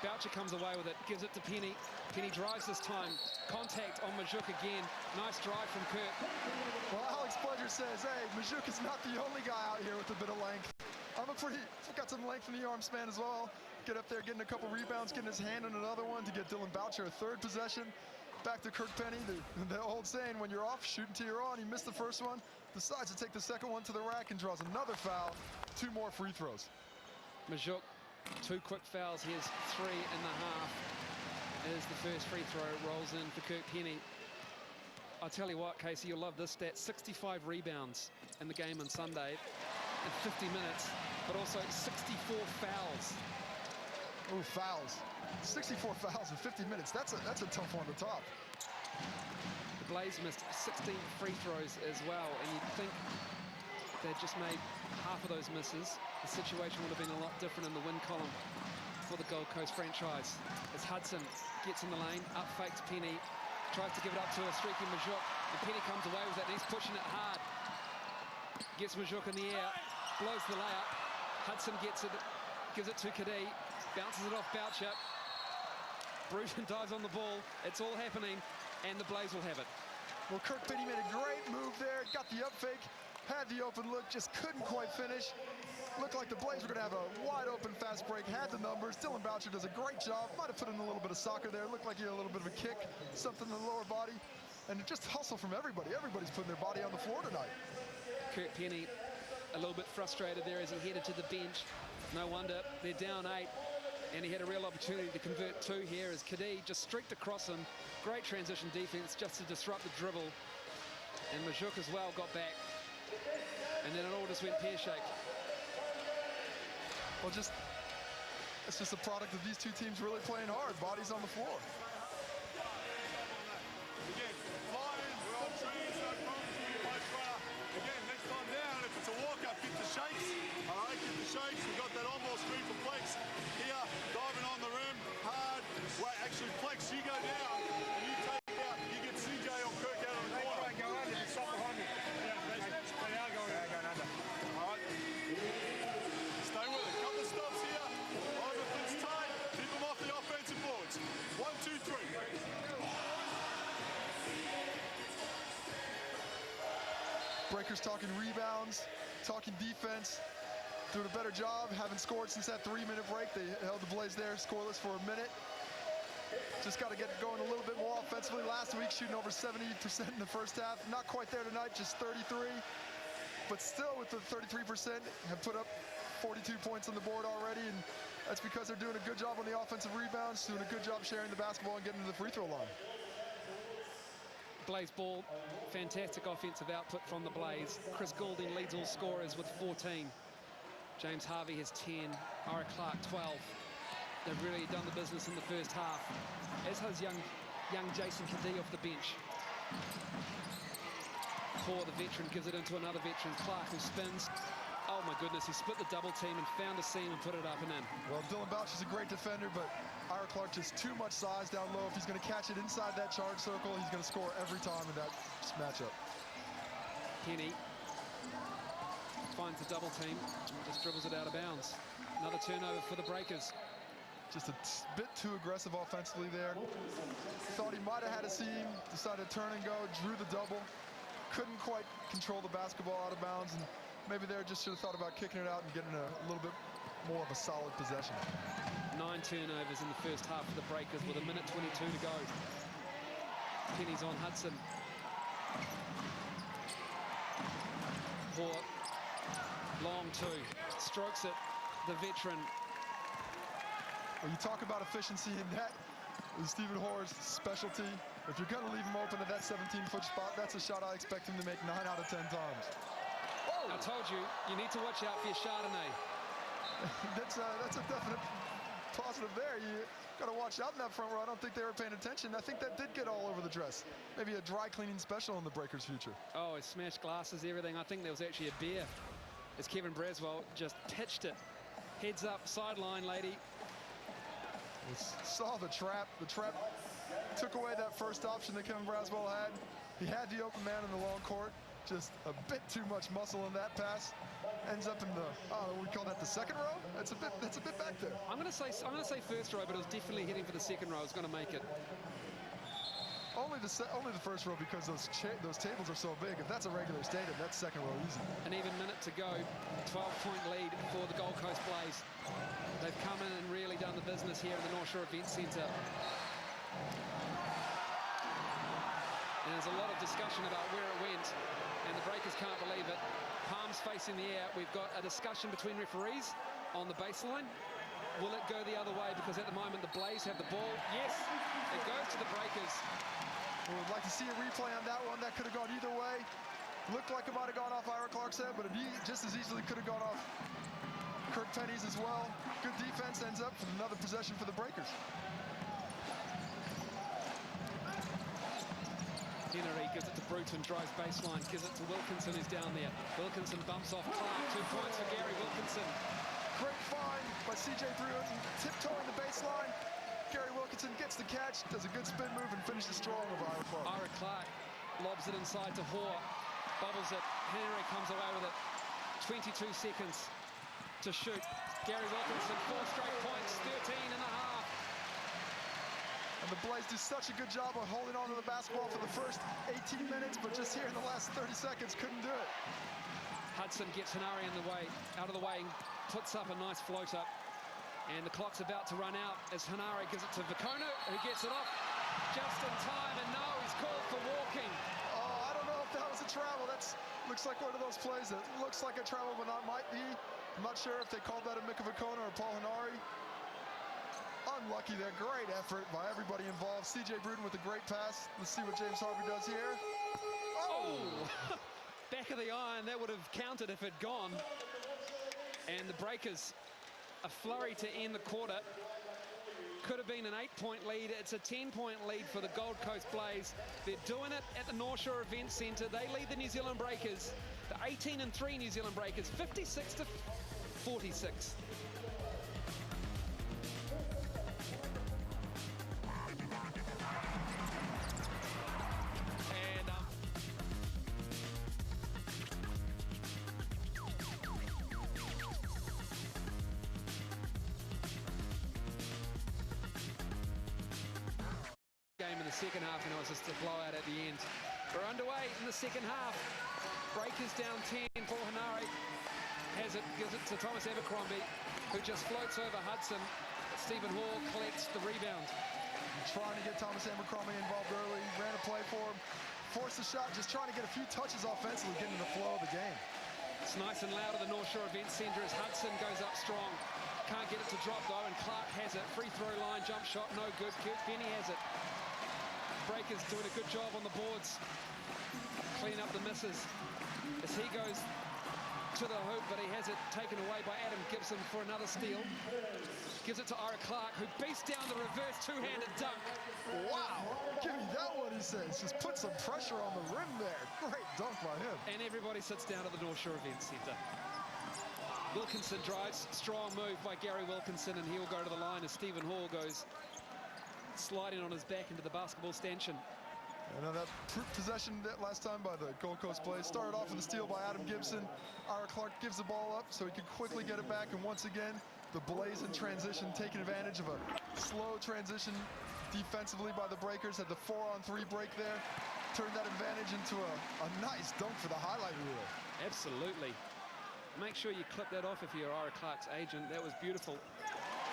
Boucher comes away with it, gives it to Penny. Penny drives this time. Contact on Majuk again. Nice drive from Kirk. Well, Alex Pledger says, hey, Majuk is not the only guy out here with a bit of length. I've got some length in the arm span as well. Get up there, getting a couple rebounds, getting his hand on another one to get Dylan Boucher a 3rd possession. Back to Kirk Penny, the old saying, when you're off, shoot until you're on. He missed the first one, decides to take the second one to the rack and draws another foul. 2 more free throws. Majuk, 2 quick fouls. Here's 3.5 as the first free throw rolls in for Kirk Penny. I'll tell you what, Casey, you'll love this stat. 65 rebounds in the game on Sunday in 50 minutes, but also 64 fouls. Ooh, fouls. 64 fouls in 50 minutes. That's a tough one to top. The Blaze missed 16 free throws as well, and you'd think they'd just made half of those misses, the situation would have been a lot different in the win column for the Gold Coast franchise. As Hudson gets in the lane, up fakes Penny, tries to give it up to a streaky Majuk, and Penny comes away with it, and he's pushing it hard. Gets Majuk in the air, blows the layup. Hudson gets it, gives it to Kadee, bounces it off Boucher. Bruton dives on the ball. It's all happening, and the Blaze will have it. Well, Kirk Penny made a great move there, got the up fake, had the open look, just couldn't quite finish. Looked like the Blaze were going to have a wide open fast break, had the numbers. Dylan Boucher does a great job, might have put in a little bit of soccer there, looked like he had a little bit of a kick, something in the lower body, and just hustle from everybody. Everybody's putting their body on the floor tonight. Kirk Penny a little bit frustrated there as he headed to the bench. No wonder, they're down 8. And he had a real opportunity to convert 2 here as Kadee just streaked across him. Great transition defense just to disrupt the dribble. And Majuk as well got back. And then it all just went pear-shaped. Well, it's just a product of these 2 teams really playing hard. Bodies on the floor. Again, flying, we're on trees, no problems with your post runner. Again, next time down, if it's a walk-up, get the shakes. All right, get the shakes. We've got that on-ball screen for Flex. Here, diving on the rim, hard. Wait, actually, Flex, you go down, and you take out, you get CJ or Kirk out on the corner. They go under, they stop behind me. Yeah, they are going under. All right. Stay with it. Couple of stops here. Over, it's tight. Keep them off the offensive boards. 1, 2, 3. Breakers talking rebounds, talking defense. doing a better job, haven't scored since that 3-minute break. They held the Blaze there scoreless for a minute. Just got to get going a little bit more offensively. Last week, shooting over 70% in the first half. Not quite there tonight, just 33. But still, with the 33%, have put up 42 points on the board already, and that's because they're doing a good job on the offensive rebounds, doing a good job sharing the basketball and getting to the free throw line. Blaze ball, fantastic offensive output from the Blaze. Chris Goulding leads all scorers with 14. James Harvey has 10, Ira Clark 12. They've really done the business in the first half, as has young Jason Cadee off the bench. Poor, the veteran, gives it into another veteran, Clark, who spins. Oh my goodness, he split the double team and found a seam and put it up and in. Well, Dylan Bouch is a great defender, but Ira Clark just too much size down low. If he's going to catch it inside that charge circle, he's going to score every time in that matchup. Penny finds the double team and just dribbles it out of bounds. Another turnover for the Breakers. Just a bit too aggressive offensively there. Thought he might have had a seam, decided to turn and go, drew the double. Couldn't quite control the basketball out of bounds, and maybe they just should have thought about kicking it out and getting a little bit more of a solid possession. 9 turnovers in the first half for the Breakers with 1:22 to go. Penny's on Hudson. Poor, long two, strokes it, the veteran. When you talk about efficiency, and that is Stephen Hoare's specialty. If you're going to leave him open at that 17-foot spot, that's a shot I expect him to make 9 out of 10 times. Whoa. I told you, you need to watch out for your Chardonnay. That's a definite positive there. You got to watch out in that front row. I don't think they were paying attention. I think that did get all over the dress. Maybe a dry cleaning special in the Breakers' future. Oh, it smashed glasses, everything. I think there was actually a beer as Kevin Braswell just pitched it. Heads up, sideline, lady. We saw the trap. The trap took away that first option that Kevin Braswell had. He had the open man in the long court. Just a bit too much muscle in that pass. Ends up in the, we call that the second row. That's a bit back there. I'm gonna say first row, but it was definitely hitting for the second row. It was gonna make it. Only the first row, because those tables are so big. If that's a regular stadium, that's second row easy. An even minute to go. 12-point lead for the Gold Coast Blaze. They've come in and really done the business here in the North Shore Event Centre. And there's a lot of discussion about where it went, and the Breakers can't believe it. Palms facing the air. We've got a discussion between referees on the baseline. Will it go the other way? Because at the moment the Blaze have the ball. Yes, it goes to the Breakers. We would like to see a replay on that one. That could have gone either way. Looked like it might have gone off Ira Clark's head, but it just as easily could have gone off Kirk Penny's as well. Good defense, ends up with another possession for the Breakers. Henry gives it to Bruton, drives baseline, gives it to Wilkinson, who's down there. Wilkinson bumps off Clark. 2 points for Gary Wilkinson. Great find by C.J. Bruton, tiptoeing the baseline. Gary Wilkinson gets the catch, does a good spin move, and finishes strong with Ira Clark. Ira Clark lobs it inside to Hoare, bubbles it. Henry comes away with it. 22 seconds to shoot. Gary Wilkinson, 4 straight points, 13 and a half. And the Blaze do such a good job of holding on to the basketball for the first 18 minutes, but just here in the last 30 seconds, couldn't do it. Hudson gets Hanari out of the way, and puts up a nice float up. And the clock's about to run out as Hanari gives it to Vakono, who gets it off just in time. And no, he's called for walking. Oh, I don't know if that was a travel. Looks like one of those plays that looks like a travel, but not might be. I'm not sure if they called that a Mika Vakono or Paul Hanari. Unlucky there. Great effort by everybody involved. C.J. Bruton with a great pass. Let's see what James Harvey does here. Oh! Back of the iron. That would have counted if it gone. And the Breakers, a flurry to end the quarter. Could have been an 8-point lead. It's a 10-point lead for the Gold Coast Blaze. They're doing it at the North Shore Event Centre. They lead the New Zealand Breakers. The 18-3 New Zealand Breakers, 56-46. Second half, and it was just a blowout at the end. We're underway in the second half. Breakers down 10 for Hanari. has it, gives it to Thomas Abercrombie, who just floats over Hudson. Stephen Hall collects the rebound. Trying to get Thomas Abercrombie involved early, ran a play for him, forced the shot, just trying to get a few touches offensively, getting the flow of the game. It's nice and loud at the North Shore Event Centre as Hudson goes up strong. Can't get it to drop though, and Clark has it. Free throw line, jump shot, no good. Kurt Penny has it. Breakers doing a good job on the boards. Clean up the misses as he goes to the hoop, but he has it taken away by Adam Gibson for another steal. Gives it to Ira Clark, who beats down the reverse two-handed dunk. Wow, give me that one, he says. Just put some pressure on the rim there. Great dunk by him. And everybody sits down at the North Shore Event Centre. Wilkinson drives, strong move by Gary Wilkinson, and he'll go to the line as Stephen Hall goes sliding on his back into the basketball stanchion. I know that possession that last time by the Gold Coast Blaze started off with a steal by Adam Gibson. Ira Clark gives the ball up so he can quickly get it back, and once again, the Blaze in transition, taking advantage of a slow transition defensively by the Breakers. Had the 4-on-3 break there, turned that advantage into a nice dunk for the highlight reel. Absolutely. Make sure you clip that off if you're Ira Clark's agent. That was beautiful.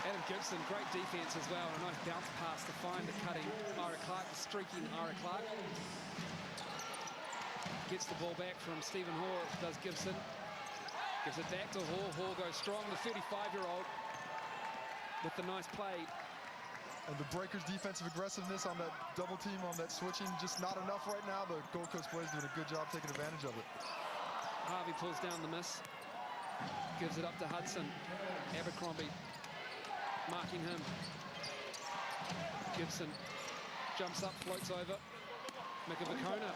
Adam Gibson, great defense as well. A nice bounce pass to find the cutting Ira Clark, the streaking Ira Clark. Gets the ball back from Stephen Hall, does Gibson. Gives it back to Hall. Hall goes strong, the 35-year-old, with the nice play. And the Breakers' defensive aggressiveness on that double team, on that switching, just not enough right now. The Gold Coast Blaze doing a good job taking advantage of it. Harvey pulls down the miss. Gives it up to Hudson. Abercrombie marking him. Gibson jumps up, floats over. Mikavakona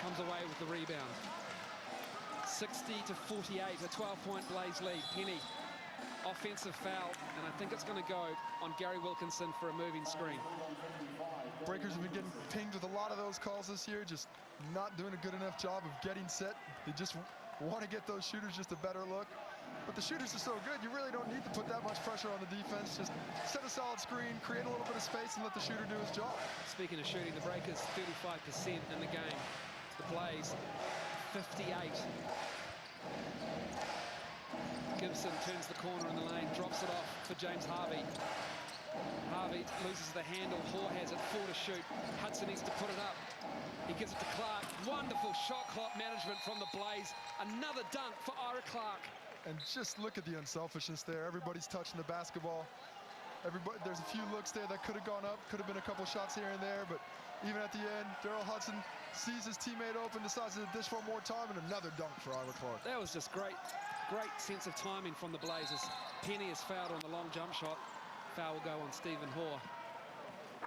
comes away with the rebound. 60-48, a 12-point Blaze lead. Penny, offensive foul, and I think it's going to go on Gary Wilkinson for a moving screen. Breakers have been getting pinged with a lot of those calls this year, just not doing a good enough job of getting set. They just want to get those shooters just a better look. But the shooters are so good, you really don't need to put that much pressure on the defense. Just set a solid screen, create a little bit of space, and let the shooter do his job. Speaking of shooting, the Breakers 35% in the game. The Blaze 58. Gibson turns the corner in the lane, drops it off for James Harvey. Harvey loses the handle. Hoare has it, 4 to shoot. Hudson needs to put it up. He gives it to Clark. Wonderful shot clock management from the Blaze. Another dunk for Ira Clark. And just look at the unselfishness there. Everybody's touching the basketball. There's a few looks there that could have gone up. Could have been a couple shots here and there, but even at the end, Daryl Hudson sees his teammate open, decides to dish one more time, and another dunk for Ira Clark. That was just great sense of timing from the Blazers. Penny is fouled on the long jump shot. Foul will go on Stephen Hoare.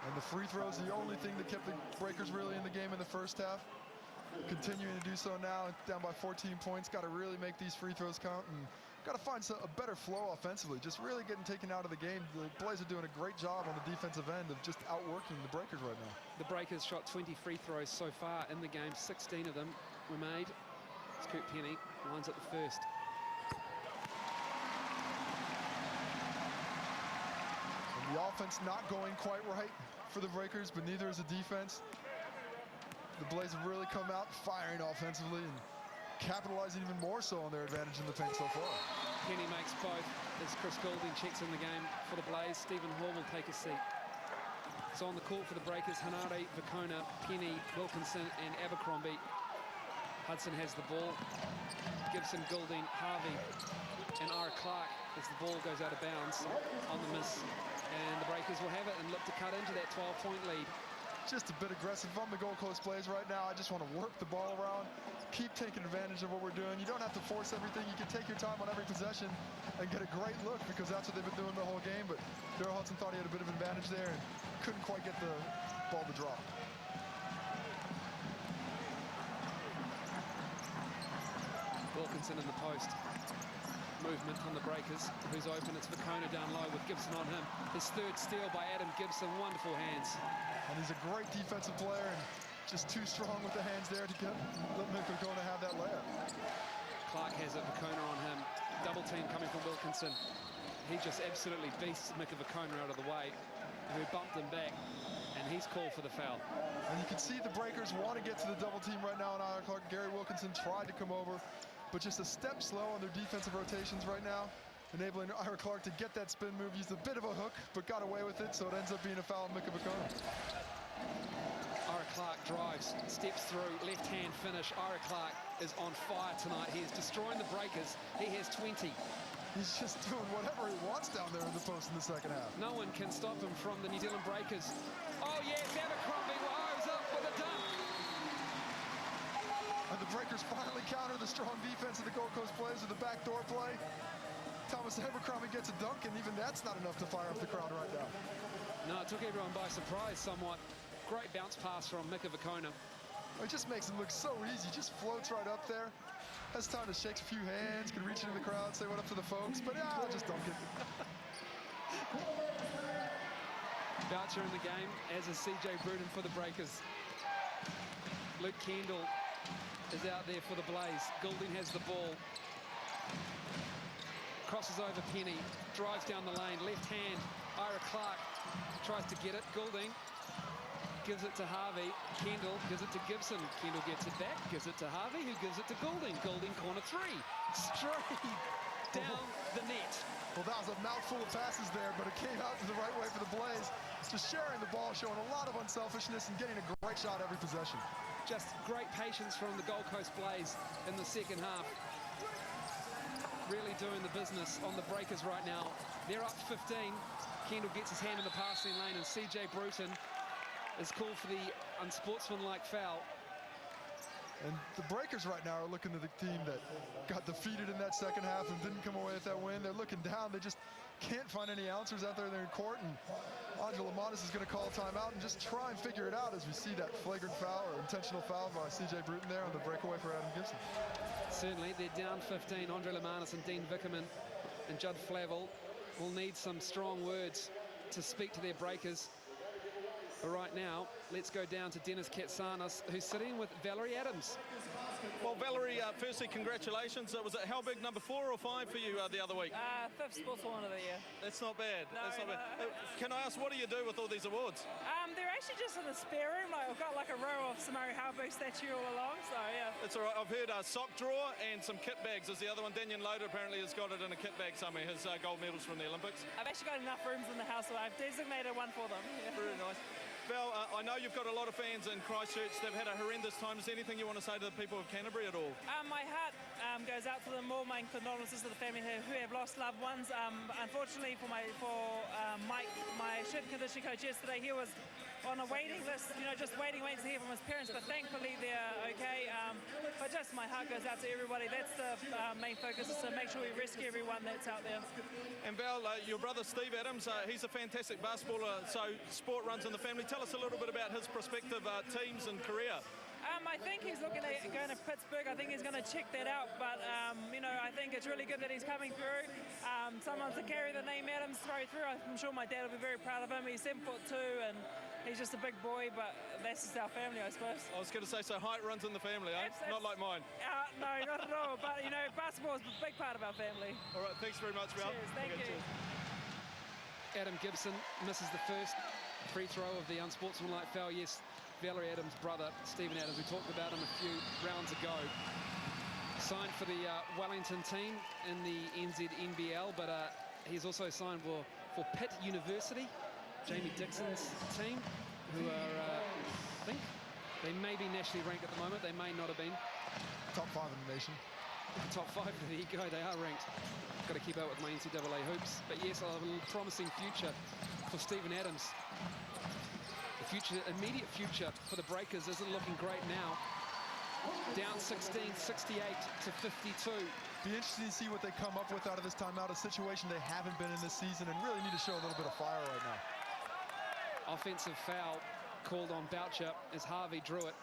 And the free throws, the only thing that kept the Breakers really in the game in the first half. Continuing to do so now, down by 14 points. Got to really make these free throws count, and got to find a better flow offensively. Just really getting taken out of the game. The Blaze are doing a great job on the defensive end of just outworking the Breakers right now. The Breakers shot 20 free throws so far in the game. 16 of them were made. It's Kurt Penny, lines up the first. And the offense not going quite right for the Breakers, but neither is the defense. The Blaze have really come out firing offensively and capitalizing even more so on their advantage in the paint so far. Penny makes both as Chris Goulding checks in the game for the Blaze. Stephen Hall will take a seat. So on the court for the Breakers, Hanare, Vakona, Penny, Wilkinson, and Abercrombie. Hudson has the ball. Gibson, Goulding, Harvey, and Ira Clark as the ball goes out of bounds on the miss. And the Breakers will have it and look to cut into that 12-point lead. Just a bit aggressive on the Gold Coast Blaze right now. I just want to work the ball around, keep taking advantage of what we're doing. You don't have to force everything. You can take your time on every possession and get a great look, because that's what they've been doing the whole game. But Daryl Hudson thought he had a bit of advantage there and couldn't quite get the ball to drop. Wilkinson in the post. Movement on the Breakers. Who's open? It's Vakona down low with Gibson on him. His third steal by Adam Gibson. Wonderful hands. And he's a great defensive player and just too strong with the hands there to let Vakona have that layup. Clark has it. Vakona on him. Double team coming from Wilkinson. He just absolutely beasts Vakona out of the way, who bumped him back, and he's called for the foul. And you can see the Breakers want to get to the double team right now on Ira Clark. Gary Wilkinson tried to come over, but just a step slow on their defensive rotations right now, enabling Ira Clark to get that spin move. Used a bit of a hook, but got away with it, so it ends up being a foul on Mika Vukona. Ira Clark drives, steps through, left-hand finish. Ira Clark is on fire tonight. He is destroying the breakers. He has 20. He's just doing whatever he wants down there in the post in the second half. No one can stop him from the New Zealand Breakers. Oh, yes, Abercrombie Wires up with a dunk. And the Breakers finally counter the strong defense of the Gold Coast Blaze with the backdoor play. Thomas Abercrombie gets a dunk, and even that's not enough to fire up the crowd right now. No, it took everyone by surprise somewhat. Great bounce pass from Mika Vukona. It just makes him look so easy. Just floats right up there. Has time to shake a few hands, can reach into the crowd, say what up to the folks, but yeah, I'll just dunk it. Boucher in the game, as is CJ Bruton for the Breakers. Luke Kendall is out there for the Blaze. Goulding has the ball. Crosses over Penny, drives down the lane, left hand. Ira Clark tries to get it. Goulding gives it to Harvey. Kendall gives it to Gibson. Kendall gets it back, gives it to Harvey, who gives it to Goulding. Goulding corner three. Straight down the net. Well, that was a mouthful of passes there, but it came out to the right way for the Blaze. Just sharing the ball, showing a lot of unselfishness and getting a great shot every possession. Just great patience from the Gold Coast Blaze in the second half. Really doing the business on the Breakers right now. They're up 15. Kendall gets his hand in the passing lane, and CJ Bruton is called for the unsportsmanlike foul. And the Breakers right now are looking to the team that got defeated in that second half and didn't come away with that win. They're looking down. They just can't find any answers out there in court. And Angela Montes is going to call timeout and just try and figure it out as we see that flagrant foul or intentional foul by CJ Bruton there on the breakaway for Adam Gibson. Certainly, they're down 15. Andre Lemanis and Dean Vickerman and Judd Flavel will need some strong words to speak to their Breakers. But right now, let's go down to Dennis Katsanis, who's sitting with Valerie Adams. Well, Valerie, firstly, congratulations. Was it how big, number 4 or 5 for you the other week? 5th sportswoman of the year. That's not bad. No, That's not bad. Can I ask, what do you do with all these awards? They're actually just in the spare room. I've got like a row of Samari Harburg statue all along, so yeah. That's all right. I've heard a sock drawer and some kit bags is the other one. Daniel Loader apparently has got it in a kit bag somewhere, his gold medals from the Olympics. I've actually got enough rooms in the house, so I've designated one for them. Yeah. Very nice. Val, I know you've got a lot of fans in Christchurch. They've had a horrendous time. Is there anything you want to say to the people of Canterbury at all? My heart goes out to them all. My condolences to the family who have lost loved ones. Unfortunately for Mike, my strength conditioning coach yesterday, he was on a waiting list, just waiting to hear from his parents, but thankfully they're okay. But just my heart goes out to everybody. That's the main focus, is to make sure we rescue everyone that's out there. And Val, your brother Steve Adams, he's a fantastic basketballer, so sport runs in the family. Tell us a little bit about his prospective teams and career. I think he's looking at going to Pittsburgh. I think he's going to check that out. But, I think it's really good that he's coming through. Someone to carry the name Adams through. I'm sure my dad will be very proud of him. He's 7'2", and he's just a big boy, but that's just our family, I suppose. I was going to say, so height runs in the family, eh? Not like mine. No, not at all. But, basketball is a big part of our family. All right, thanks very much, Val. Cheers, thank you. Adam Gibson misses the first free throw of the unsportsmanlike foul. Yes, Valerie Adams' brother, Stephen Adams, we talked about him a few rounds ago. Signed for the Wellington team in the NBL, but he's also signed for Pitt University, Jamie Dixon's team, who are, I think, they may be nationally ranked at the moment. They may not have been. Top 5 in the nation. Top 5, there you go, they are ranked. Got to keep up with my NCAA hoops. But yes, I'll have a promising future for Stephen Adams. The immediate future for the Breakers isn't looking great now. Down 16, 68 to 52. Be interesting to see what they come up with out of this timeout, a situation they haven't been in this season and really need to show a little bit of fire right now. Offensive foul called on Boucher as Harvey drew it.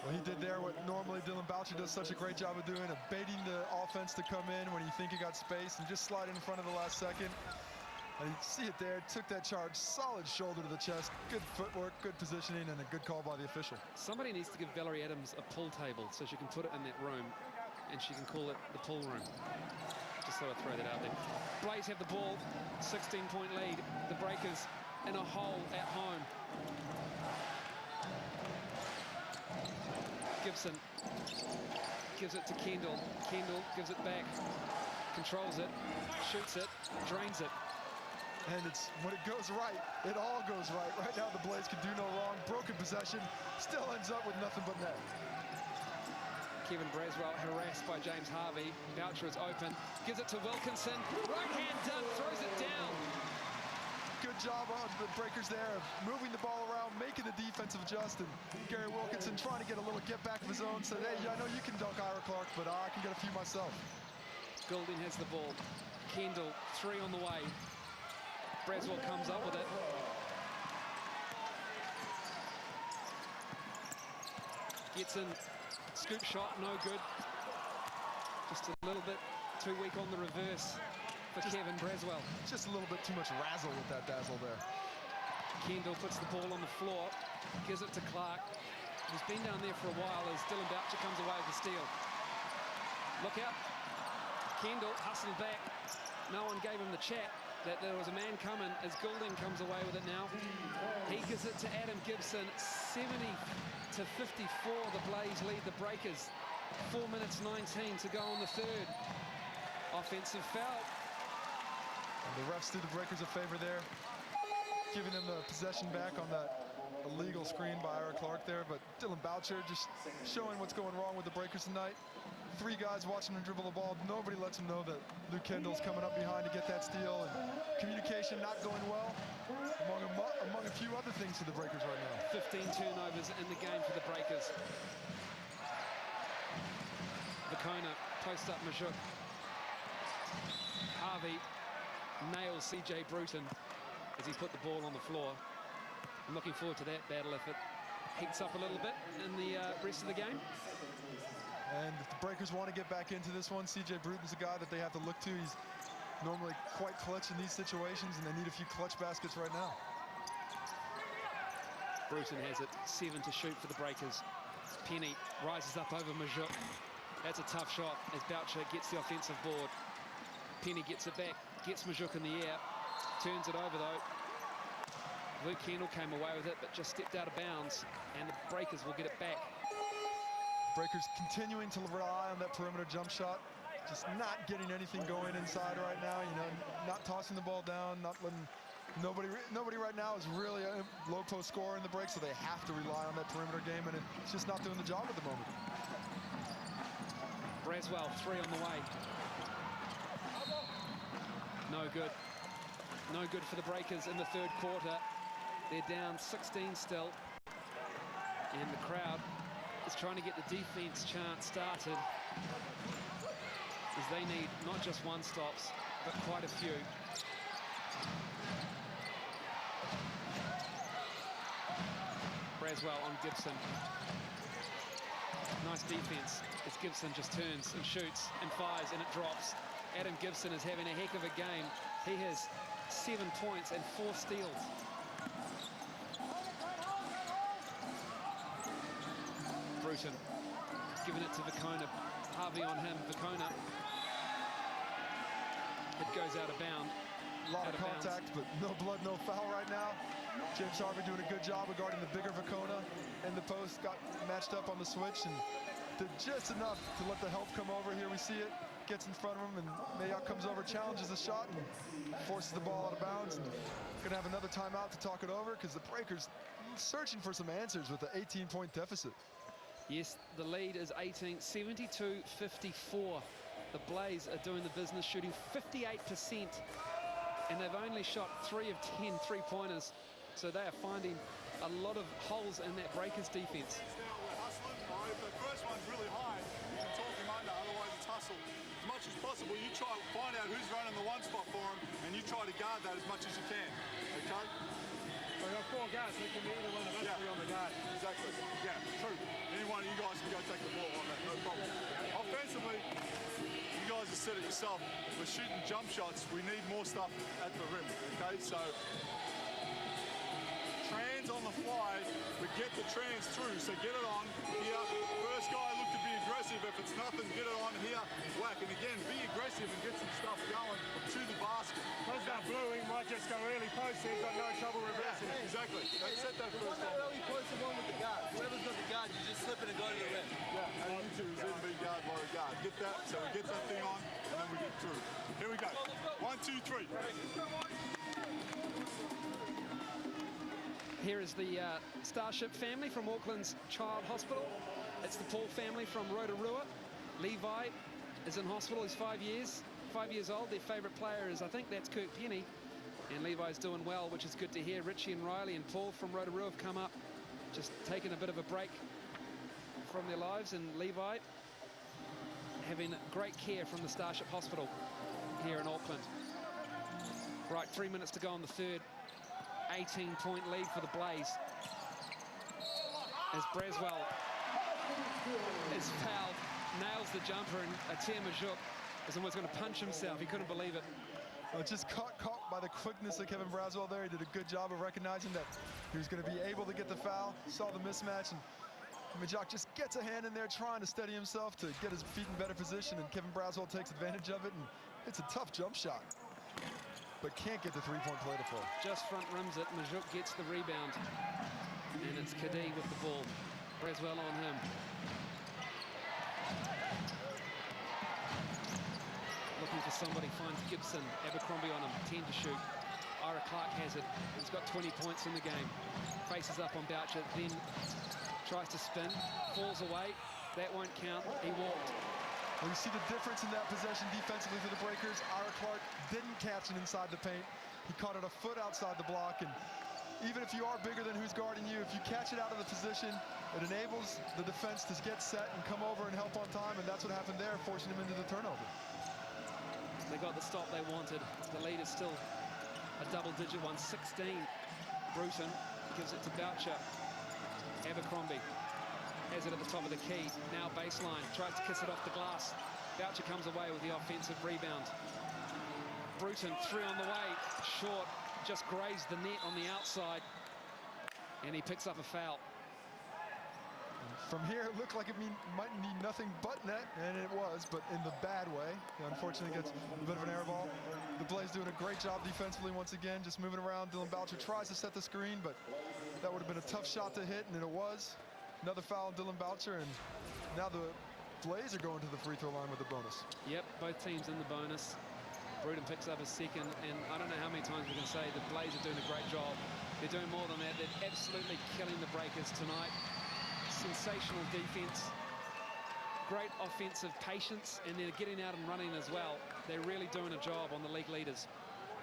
Well, he did there what normally Dylan Boucher does such a great job of doing, of baiting the offense to come in when you think you got space and just slide in front of the last second. And you see it there, took that charge, solid shoulder to the chest, good footwork, good positioning, and a good call by the official. Somebody needs to give Valerie Adams a pull table so she can put it in that room and she can call it the pull room. Just thought I'd throw that out there. Blaze have the ball, 16-point lead. The Breakers in a hole at home. gives it to Kendall. Kendall gives it back, controls it, shoots it, drains it. And it's when it goes right, it all goes right. Right now, the Blaze can do no wrong. Broken possession, still ends up with nothing but net. Kevin Braswell harassed by James Harvey. Boucher is open, gives it to Wilkinson. Right hand dunk, throws it down. Good job on the breakers there, moving the ball around, making the defensive adjust. And Gary Wilkinson trying to get a little get back of his own. Said, hey, I know you can dunk Ira Clark, but I can get a few myself. Goulding has the ball. Kendall, 3 on the way. Braswell comes up with it. Gets in, scoop shot, no good. Just a little bit too weak on the reverse for Kevin Braswell. Just a little bit too much razzle with that dazzle there. Kendall puts the ball on the floor, gives it to Clark, who's been down there for a while as Dylan Boucher comes away with the steal. Look out. Kendall hustled back. No one gave him the chat that there was a man coming as Goulding comes away with it now. He gives it to Adam Gibson. 70 to 54, the Blaze lead the Breakers. 4 minutes 19 to go on the third. Offensive foul. And the refs did the Breakers a favor there, giving them the possession back on that illegal screen by Ira Clark there. But Dylan Boucher just showing what's going wrong with the Breakers tonight. 3 guys watching him dribble the ball. Nobody lets him know that Luke Kendall's coming up behind to get that steal. And communication not going well, among a few other things for the Breakers right now. 15 turnovers in the game for the Breakers. Vacona post up Majuk. Harvey nails CJ Bruton as he put the ball on the floor. I'm looking forward to that battle if it heats up a little bit in the rest of the game. And if the Breakers want to get back into this one, CJ Bruton's a guy that they have to look to. He's normally quite clutch in these situations, and they need a few clutch baskets right now. Bruton has it, 7 to shoot for the Breakers. Penny rises up over Majuk. That's a tough shot as Boucher gets the offensive board. Penny gets it back, gets Majuk in the air, turns it over though. Luke Kendall came away with it, but just stepped out of bounds, and the Breakers will get it back. Breakers continuing to rely on that perimeter jump shot, just not getting anything going inside right now. You know, not tossing the ball down, not letting nobody right now is really a low post scorer in the break, so they have to rely on that perimeter game, and it's just not doing the job at the moment. Braswell, 3 on the way. No good. No good for the Breakers in the third quarter. They're down 16 still, and the crowd is trying to get the defense chant started as they need not just one stops, but quite a few. Braswell on Gibson. Nice defense as Gibson just turns and shoots and fires and it drops. Adam Gibson is having a heck of a game. He has 7 points and 4 steals. Bruton giving it to Vacona. Harvey on him. Vacona. It goes out of bounds. A lot of contact, but no blood, no foul right now. James Harvey doing a good job regarding the bigger Vacona in the post. Got matched up on the switch and did just enough to let the help come over. Here we see it. Gets in front of him, and Mayock comes over, challenges the shot, and forces the ball out of bounds. And gonna have another timeout to talk it over because the Breakers searching for some answers with the 18-point deficit. Yes, the lead is 18, 72-54. The Blaze are doing the business, shooting 58%, and they've only shot 3 of 10 three-pointers. So they are finding a lot of holes in that Breakers defense. If the first one's really high, you can talk him under, otherwise it's hustle. As much as possible, you try to find out who's running the one spot for him, and you try to guard that as much as you can, okay? We've got 4 guys, so it can be either one of us three on the guard. Exactly. Yeah, true. Any one of you guys can go take the ball on that, no problem. Offensively, you guys have said it yourself, we're shooting jump shots, we need more stuff at the rim, okay? So, trans on the fly, but get the trans through, so get it on here. First guy look to be aggressive, if it's nothing, get it on here, whack. And again, be aggressive and get some stuff going to the basket. Because that blue, he might just go early post, so he's got no trouble reversing it. Exactly. They set that first early post the one with the guard. Whoever's got the guard, you just slip it and go to the rim. Yeah, and you two is NBL. every guard by a guard. Get that, so we get that thing on, and then we get through. Here we go. 1, 2, 3. Here is the Starship family from Auckland's Child Hospital. It's the Paul family from Rotorua. Levi is in hospital. He's 5 years old. Their favourite player is, I think that's Kirk Penny. And Levi's doing well, which is good to hear. Richie and Riley and Paul from Rotorua have come up, just taking a bit of a break from their lives. And Levi having great care from the Starship Hospital here in Auckland. Right, 3 minutes to go on the third. 18-point lead for the Blaze. As Braswell is fouled, nails the jumper, and Atir Majuk is almost going to punch himself. He couldn't believe it. Well, just caught by the quickness of Kevin Braswell there. He did a good job of recognizing that he was going to be able to get the foul. Saw the mismatch, and Majuk just gets a hand in there trying to steady himself to get his feet in better position, and Kevin Braswell takes advantage of it, and it's a tough jump shot, but can't get the three-point play to fall. Just front rims it. Majuk gets the rebound, and it's Kadee with the ball. Braswell on him. Looking for somebody, finds Gibson. Abercrombie on him, 10 to shoot. Ira Clark has it. He's got 20 points in the game. Faces up on Boucher, then tries to spin, falls away. That won't count. He walked. Well, you see the difference in that possession defensively for the Breakers. Ira Clark didn't catch it inside the paint. He caught it a foot outside the block, and even if you are bigger than who's guarding you, if you catch it out of the position, it enables the defense to get set and come over and help on time, and that's what happened there, forcing him into the turnover. They got the stop they wanted. The lead is still a double-digit one, 16. Bruton gives it to Boucher. Abercrombie has it at the top of the key. Now baseline, tries to kiss it off the glass. Boucher comes away with the offensive rebound. Bruton, three on the way, short, just grazed the net on the outside, and he picks up a foul. From here, it looked like it might need nothing but net, and it was, but in the bad way. Unfortunately, gets a bit of an air ball. The Blaze doing a great job defensively once again, just moving around. Dylan Boucher tries to set the screen, but that would have been a tough shot to hit, and it was. Another foul on Dylan Boucher, and now the Blaze are going to the free throw line with the bonus. Yep, both teams in the bonus. Bruton picks up a second, and I don't know how many times we can say the Blaze are doing a great job. They're doing more than that. They're absolutely killing the Breakers tonight. Sensational defense, great offensive patience, and they're getting out and running as well. They're really doing a job on the league leaders.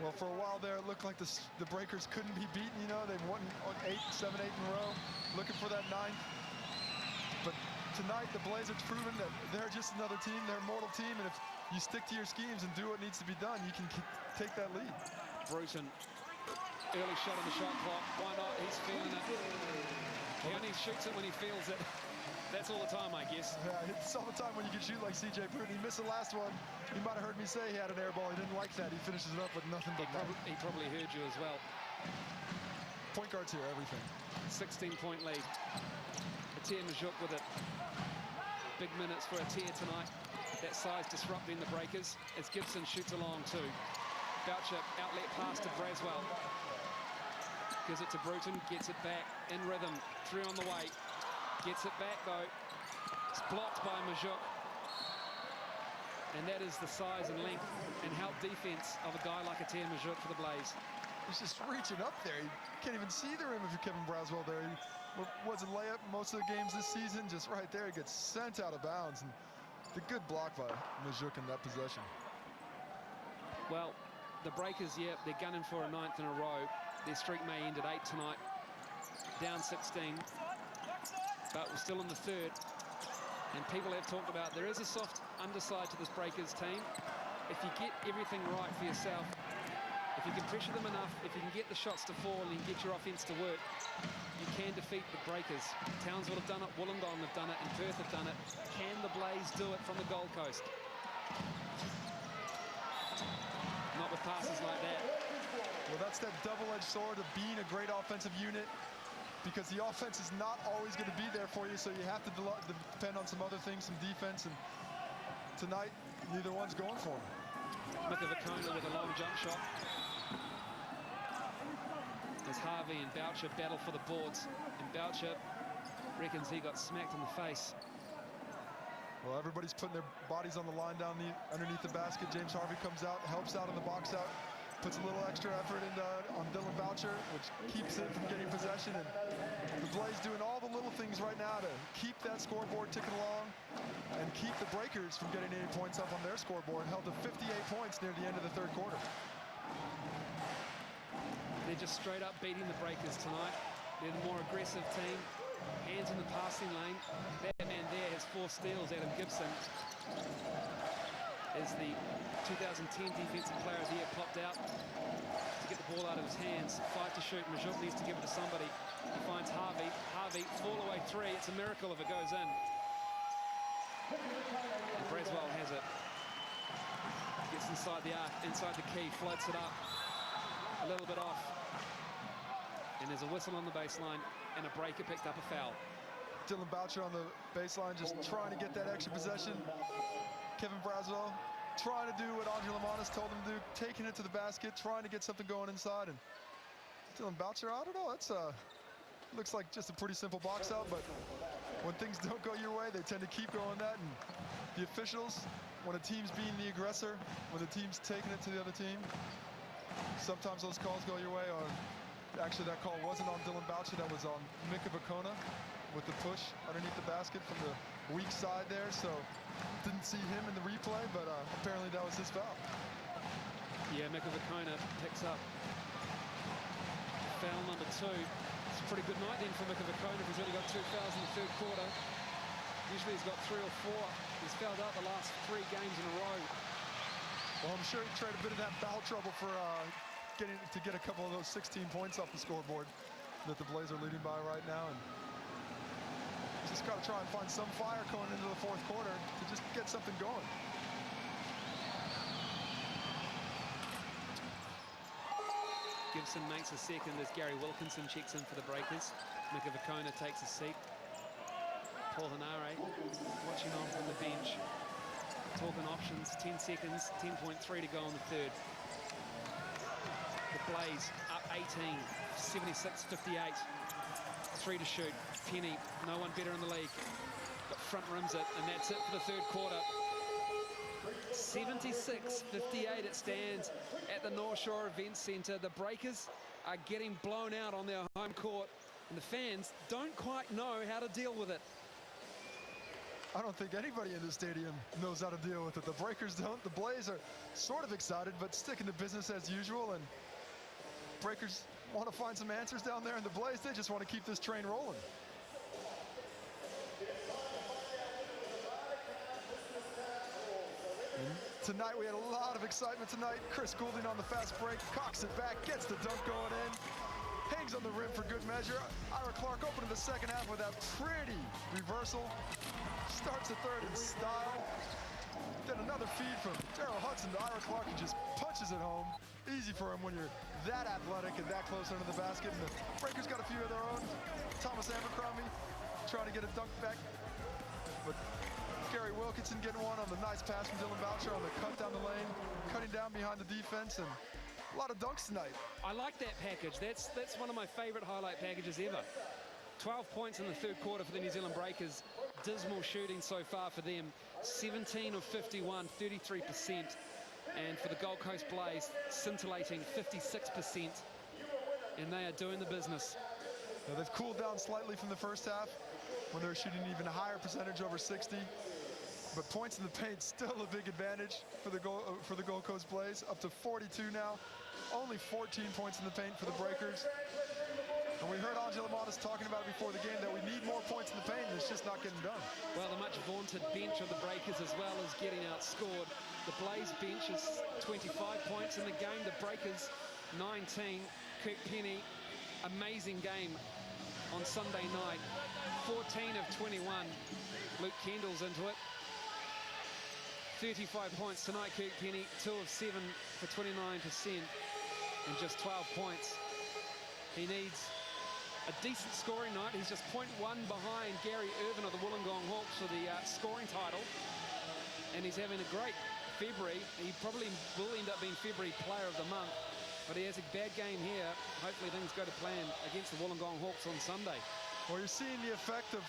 Well, for a while there, it looked like the Breakers couldn't be beaten. You know, they've won 7, 8 in a row, looking for that 9th. But tonight, the Blazers proven that they're just another team. They're a mortal team, and if you stick to your schemes and do what needs to be done, you can take that lead. Bruton, early shot on the shot clock. Why not? He's feeling it. He only shoots it when he feels it. That's all the time, I guess. Yeah, it's all the time when you can shoot like C.J. Bruton. He missed the last one. You might have heard me say he had an air ball. He didn't like that. He finishes it up with nothing but he probably heard you as well. Point guards here, everything. 16-point lead. Atir Majuk with it. Big minutes for Atir tonight. That size disrupting the Breakers as Gibson shoots along too. Boucher outlet pass to Braswell. Gives it to Bruton, gets it back in rhythm. 3 on the way. Gets it back though. It's blocked by Majuk. And that is the size and length and help defense of a guy like Atir Majuk for the Blaze. He's just reaching up there. You can't even see the rim if you're Kevin Braswell there. He was a layup most of the games this season. Just right there, he gets sent out of bounds. And the good block by Majuk in that possession. Well, the Breakers, yeah, they're gunning for a 9th in a row. Their streak may end at 8 tonight. Down 16. But we're still in the third. And people have talked about there is a soft underside to this Breakers team. If you get everything right for yourself, if you can pressure them enough, if you can get the shots to fall and you get your offense to work, you can defeat the Breakers. Townsville have done it, Wollongong have done it, and Perth have done it. Can the Blaze do it from the Gold Coast? Not with passes like that. Well, that's that double-edged sword of being a great offensive unit, because the offense is not always going to be there for you, so you have to depend on some other things, some defense, and tonight, neither one's going for him. Mikavakona with a long jump shot. As Harvey and Boucher battle for the boards, and Boucher reckons he got smacked in the face. Well, everybody's putting their bodies on the line underneath the basket. James Harvey comes out, helps out in the box out, puts a little extra effort on Dylan Boucher, which keeps him from getting possession. And the Blaze doing all the little things right now to keep that scoreboard ticking along and keep the Breakers from getting any points up on their scoreboard, held to 58 points near the end of the third quarter. They're just straight up beating the Breakers tonight. They're the more aggressive team. Hands in the passing lane. That man there has 4 steals. Adam Gibson is the 2010 Defensive Player of the Year, popped out to get the ball out of his hands. 5 to shoot. Majouk needs to give it to somebody. He finds Harvey. Harvey, fall-away 3. It's a miracle if it goes in. And Braswell has it. Gets inside the arc, inside the key, floats it up. A little bit off. And there's a whistle on the baseline, and a Breaker picked up a foul. Dylan Boucher on the baseline, just trying to get that extra possession. Kevin Braswell trying to do what Andre Lamanis told him to do, taking it to the basket, trying to get something going inside. And Dylan Boucher, I don't know, that's looks like just a pretty simple box out, but when things don't go your way, they tend to keep going that. And the officials, when a team's being the aggressor, when the team's taking it to the other team, sometimes those calls go your way. Or actually, that call wasn't on Dylan Boucher, that was on Mika Vakona with the push underneath the basket from the weak side there. So didn't see him in the replay, but apparently that was his foul. Yeah, Mika Vakona picks up foul number 2. It's a pretty good night then for Mika Vakona. He's only got 2 fouls in the third quarter. Usually he's got 3 or 4. He's fouled out the last 3 games in a row. Well, I'm sure he tried a bit of that foul trouble for to get a couple of those 16 points off the scoreboard that the Blaze are leading by right now. And just got to try and find some fire going into the fourth quarter to just get something going. Gibson makes a second as Gary Wilkinson checks in for the Breakers. Mika Vakona takes a seat. Paul Henare watching on from the bench. Talking options, 10 seconds, 10.3 to go on the third. The Blaze up 18, 76-58. 3 to shoot. Penny, no one better in the league, but front rims it, and that's it for the third quarter. 76-58 it stands at the North Shore Event Centre. The Breakers are getting blown out on their home court, and the fans don't quite know how to deal with it. I don't think anybody in the stadium knows how to deal with it. The Breakers don't. The Blaze are sort of excited, but sticking to business as usual. And Breakers want to find some answers down there, and the Blaze, they just want to keep this train rolling. And tonight we had a lot of excitement tonight. Chris Goulding on the fast break, cocks it back, gets the dunk going in. Hangs on the rim for good measure. Ira Clark opening the second half with that pretty reversal. Starts the third in style. Then another feed from Daryl Hudson to Ira Clark, and just punches it home. Easy for him when you're that athletic and that close under the basket. And the Breakers got a few of their own. Thomas Abercrombie trying to get a dunk back. But Gary Wilkinson getting one on the nice pass from Dylan Boucher on the cut down the lane, cutting down behind the defense, and a lot of dunks tonight. I like that package. That's one of my favorite highlight packages ever. 12 points in the third quarter for the New Zealand Breakers. Dismal shooting so far for them. 17 of 51, 33%. And for the Gold Coast Blaze, scintillating 56%. And they are doing the business. Now they've cooled down slightly from the first half when they were shooting an even higher percentage, over 60. But points in the paint still a big advantage for the Gold Coast Blaze, up to 42 now. Only 14 points in the paint for the Breakers. And we heard Andre Lamanis talking about it before the game, that we need more points in the paint, and it's just not getting done. Well, the much vaunted bench of the Breakers as well is getting outscored. The Blaze bench is 25 points in the game. The Breakers 19. Kirk Penny, amazing game on Sunday night. 14 of 21. Luke Kendall's into it. 35 points tonight, Kirk Penny. 2 of 7 for 29% and just 12 points. He needs a decent scoring night. He's just 0.1 behind Gary Irvin of the Wollongong Hawks for the scoring title. And he's having a great February. He probably will end up being February Player of the Month. But he has a bad game here. Hopefully things go to plan against the Wollongong Hawks on Sunday. Well, you're seeing the effect of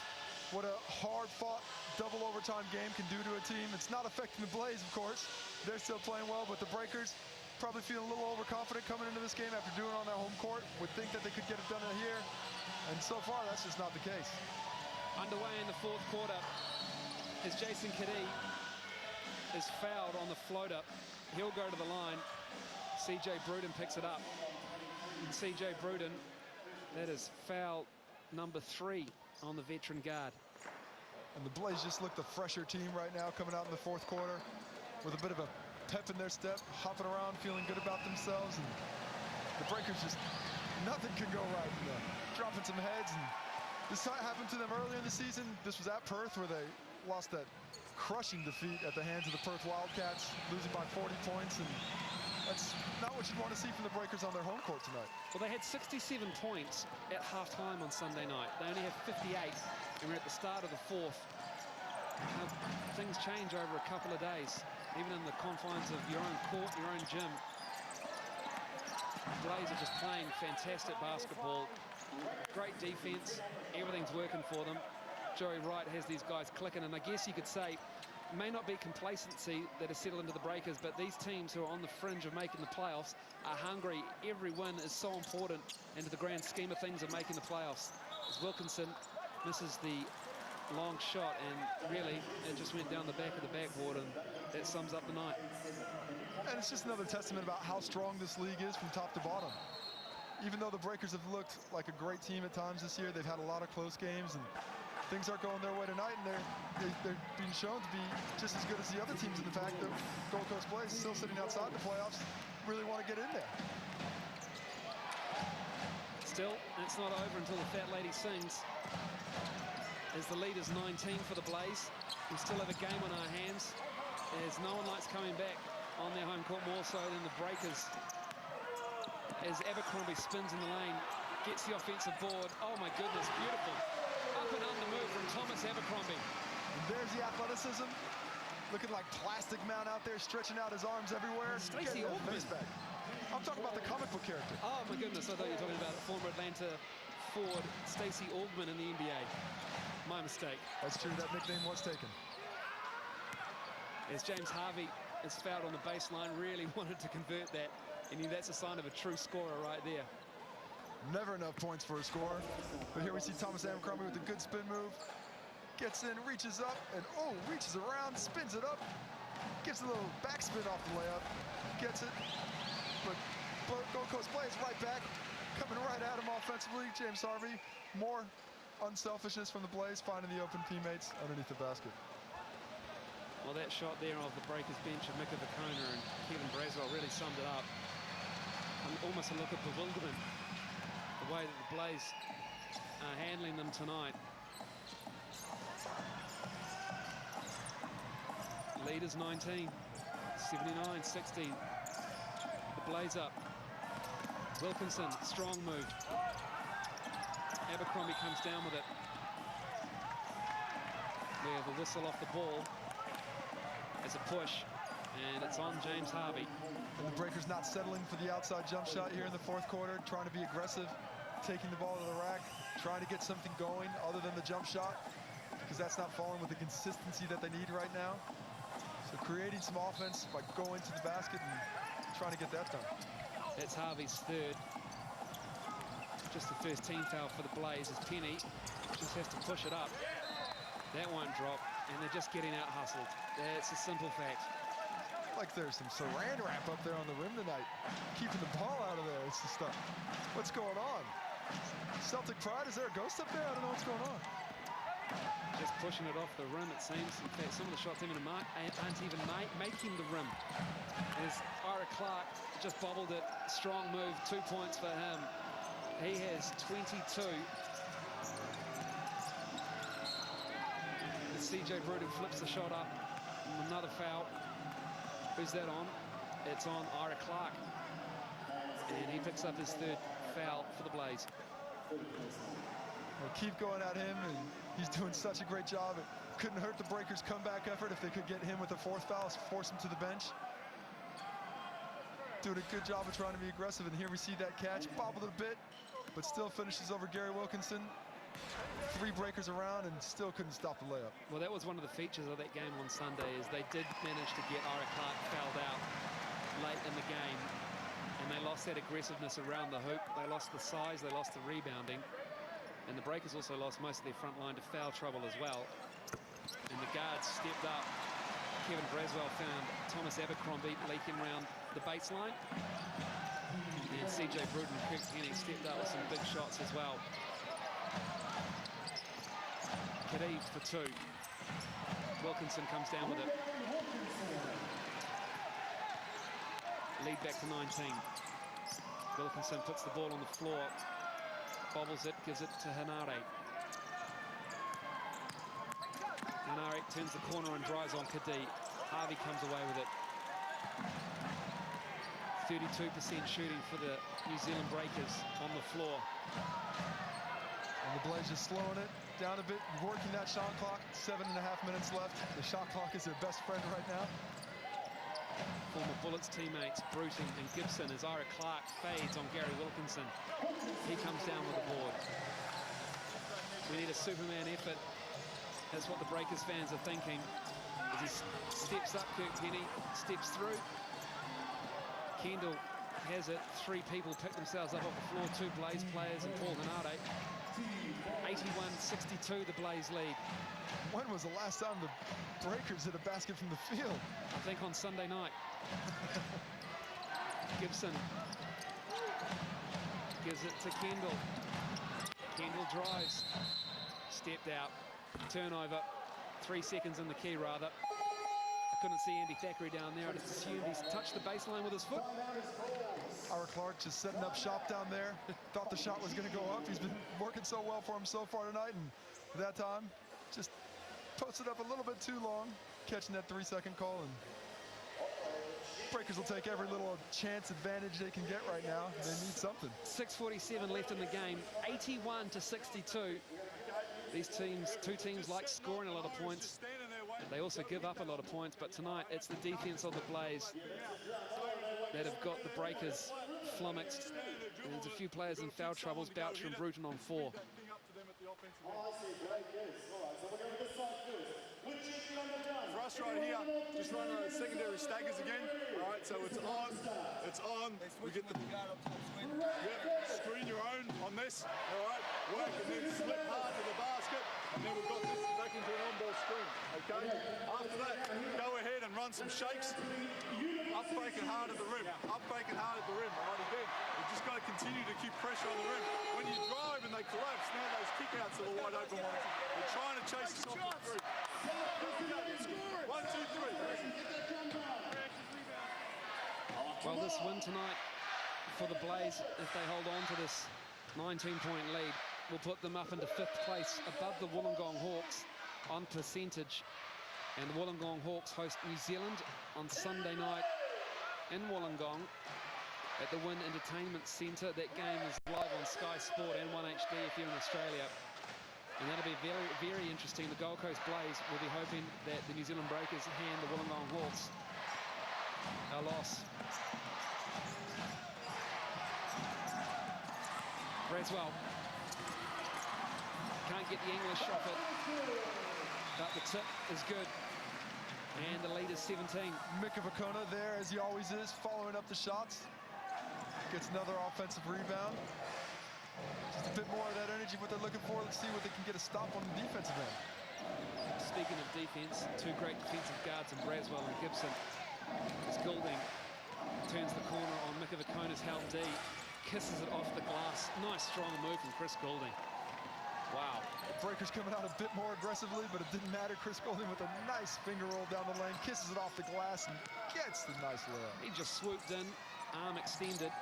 what a hard-fought double overtime game can do to a team. It's not affecting the Blaze, of course. They're still playing well, but the Breakers probably feeling a little overconfident coming into this game after doing it on their home court. Would think that they could get it done here, and so far that's just not the case. Underway in the fourth quarter as Jason Kadee is fouled on the floater. He'll go to the line. CJ Bruden picks it up. And CJ Bruden, that is foul number 3 on the veteran guard. And the Blaze just look the fresher team right now coming out in the fourth quarter with a bit of a pep in their step, hopping around, feeling good about themselves. And the Breakers just, nothing can go right. You know, dropping some heads. And this happened to them earlier in the season. This was at Perth where they lost that crushing defeat at the hands of the Perth Wildcats, losing by 40 points. And that's not what you'd want to see from the Breakers on their home court tonight. Well, they had 67 points at halftime on Sunday night. They only have 58, and we're at the start of the fourth. Things change over a couple of days, even in the confines of your own court, your own gym. The Blaze are just playing fantastic basketball. Great defense. Everything's working for them. Joey Wright has these guys clicking, and I guess you could say it may not be complacency that has settled into the Breakers, but these teams who are on the fringe of making the playoffs are hungry. Every win is so important into the grand scheme of things of making the playoffs. As Wilkinson misses the long shot, and really it just went down the back of the backboard, and that sums up the night. And it's just another testament about how strong this league is from top to bottom. Even though the Breakers have looked like a great team at times this year, they've had a lot of close games, and things aren't going their way tonight, and they're being shown to be just as good as the other teams in the fact that Gold Coast Blaze is still sitting outside the playoffs, really want to get in there. Still, it's not over until the fat lady sings. As the lead is 19 for the Blaze, we still have a game on our hands, as no one likes coming back on their home court more so than the Breakers. As Abercrombie spins in the lane, gets the offensive board. Oh my goodness, beautiful. Up and under move from Thomas Abercrombie. And there's the athleticism. Looking like Plastic Man out there, stretching out his arms everywhere. Stacey Augmon. I'm talking about the comic book character. Oh my goodness, I thought you were talking about former Atlanta forward Stacey Augmon in the NBA. My mistake. That's true, that nickname was taken. As James Harvey is fouled on the baseline, really wanted to convert that. And that's a sign of a true scorer right there. Never enough points for a scorer. But here we see Thomas Abercrombie with a good spin move. Gets in, reaches up, and oh, reaches around, spins it up. Gives a little backspin off the layup. Gets it. But Gold Coast Blaze right back. Coming right at him offensively. James Harvey, more unselfishness from the Blaze, finding the open teammates underneath the basket. Well, that shot there of the Breakers bench of Mika Vukona and Kevin Braswell really summed it up. Almost a look at bewilderment, the way that the Blaze are handling them tonight. Lead is 19, 79-60. The Blaze up. Wilkinson, strong move. Abercrombie comes down with it. There, the whistle off the ball. As a push, and it's on James Harvey. And the Breakers not settling for the outside jump shot here in the fourth quarter, trying to be aggressive, taking the ball to the rack, trying to get something going other than the jump shot, because that's not falling with the consistency that they need right now. So creating some offense by going to the basket and trying to get that done. That's Harvey's third. Just the first team foul for the Blaze as Penny just has to push it up. That won't drop, and they're just getting out hustled. That's a simple fact. Like there's some saran wrap up there on the rim tonight, keeping the ball out of there. It's just stuff. What's going on? Celtic pride, is there a ghost up there? I don't know what's going on. Just pushing it off the rim, it seems. In fact, some of the shots aren't even making the rim. As Ira Clark just bobbled it. Strong move, 2 points for him. He has 22. CJ Bruden flips the shot up. Another foul. Who's that on? It's on Ira Clark. And he picks up his third foul for the Blaze. Well, keep going at him, and he's doing such a great job. It couldn't hurt the Breakers' comeback effort if they could get him with a fourth foul, force him to the bench. Doing a good job of trying to be aggressive, and here we see that catch, bobbled a bit, but still finishes over Gary Wilkinson. 3 breakers around and still couldn't stop the layup. Well, that was one of the features of that game on Sunday, is they did manage to get Ira Clark fouled out late in the game, and they lost that aggressiveness around the hoop. They lost the size, they lost the rebounding, and the Breakers also lost most of their front line to foul trouble as well. And the guards stepped up. Kevin Braswell found Thomas Abercrombie leaking around the baseline, and CJ Bruton and Kirk Kenny stepped up with some big shots as well. Kadeve for 2. Wilkinson comes down with it. Lead back to 19. Wilkinson puts the ball on the floor, bobbles it, gives it to Hanare. Hanare turns the corner and drives on Kadeve. Harvey comes away with it. 32% shooting for the New Zealand Breakers on the floor. And the Blazers slowing it down a bit, working that shot clock. 7.5 minutes left. The shot clock is their best friend right now. Former Bullets teammates Bruton and Gibson as Ira Clark fades on Gary Wilkinson. He comes down with the board. We need a Superman effort. That's what the Breakers fans are thinking. As he steps up, Kirk Kenny steps through. Kendall has it. 3 people pick themselves up off the floor. 2 Blaze players and Paul Hanare. 81-62, the Blaze lead. When was the last time the Breakers hit a basket from the field? I think on Sunday night. Gibson gives it to Kendall. Kendall drives. Stepped out. Turnover. 3 seconds in the key, rather. I couldn't see Andy Thackeray down there. I just assumed he's touched the baseline with his foot. Ira Clark just setting up shop down there. Thought the shot was going to go up. He's been working so well for him so far tonight, and that time just posted up a little bit too long, catching that 3-second call, and Breakers will take every little chance advantage they can get right now. They need something. 6:47 left in the game, 81-62. These teams, 2 teams like scoring a lot of points. They also give up a lot of points, but tonight it's the defense of the Blaze that have got the Breakers flummoxed. And there's a few players in foul troubles. Boucher and Bruton on 4. For us right here, just run around secondary staggers again. All right, so it's on, we get the screen your own on this, all right, work and then slip hard to the basket, and then we've got this back into an on-ball screen, okay? After that, go ahead and run some shakes, up fake and hard at the rim, all right, again, you just got to continue to keep pressure on the rim. When you drive and they collapse, now those kickouts are the wide open ones. We're trying to chase this off the three. 1, 2, 3. Well, this win tonight for the Blaze, if they hold on to this 19-point lead, will put them up into 5th place above the Wollongong Hawks on percentage. And the Wollongong Hawks host New Zealand on Sunday night in Wollongong at the Wynn Entertainment Centre. That game is live on Sky Sport and 1HD if you're in Australia. And that'll be very, very interesting. The Gold Coast Blaze will be hoping that the New Zealand Breakers hand the Wollongong Hawks a loss. Braswell can't get the English off it, but the tip is good. And the lead is 17. Mika Vakona there, as he always is, following up the shots. Gets another offensive rebound. Just a bit more of that energy, what they're looking for. Let's see what they can get a stop on the defensive end. Speaking of defense, 2 great defensive guards in Braswell and Gibson. As Goulding turns the corner on Mika Vakona's help D, kisses it off the glass. Nice strong move from Chris Goulding. Wow. The Breakers coming out a bit more aggressively, but it didn't matter. Chris Goulding with a nice finger roll down the lane, kisses it off the glass and gets the nice layup. He just swooped in, arm extended,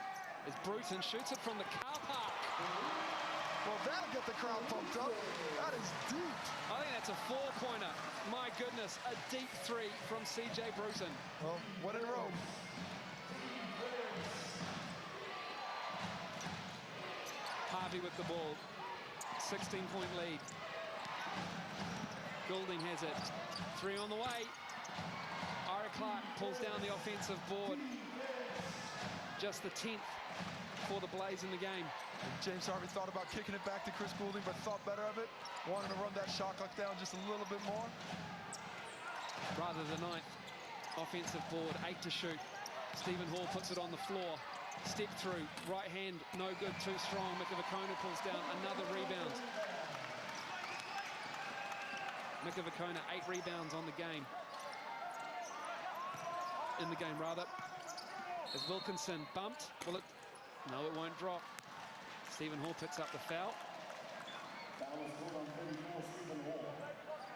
as Bruton shoots it from the car park. Well, that'll get the crowd pumped up. That is deep. I think that's a 4-pointer. My goodness, a deep 3 from CJ Bruton. Well, one in a row. Harvey with the ball. 16-point lead. Goulding has it. 3 on the way. Ira Clark pulls down the offensive board. Just the 10th for the Blaze in the game. And James Harvey thought about kicking it back to Chris Goulding, but thought better of it. Wanted to run that shot clock down just a little bit more. Rather the ninth offensive board, 8 to shoot. Stephen Hall puts it on the floor. Step through, right hand, no good, too strong. Mikavakona pulls down another rebound. Mikavakona, 8 rebounds on the game. In the game, rather. As Wilkinson bumped, will it? No, it won't drop. Stephen Hall picks up the foul.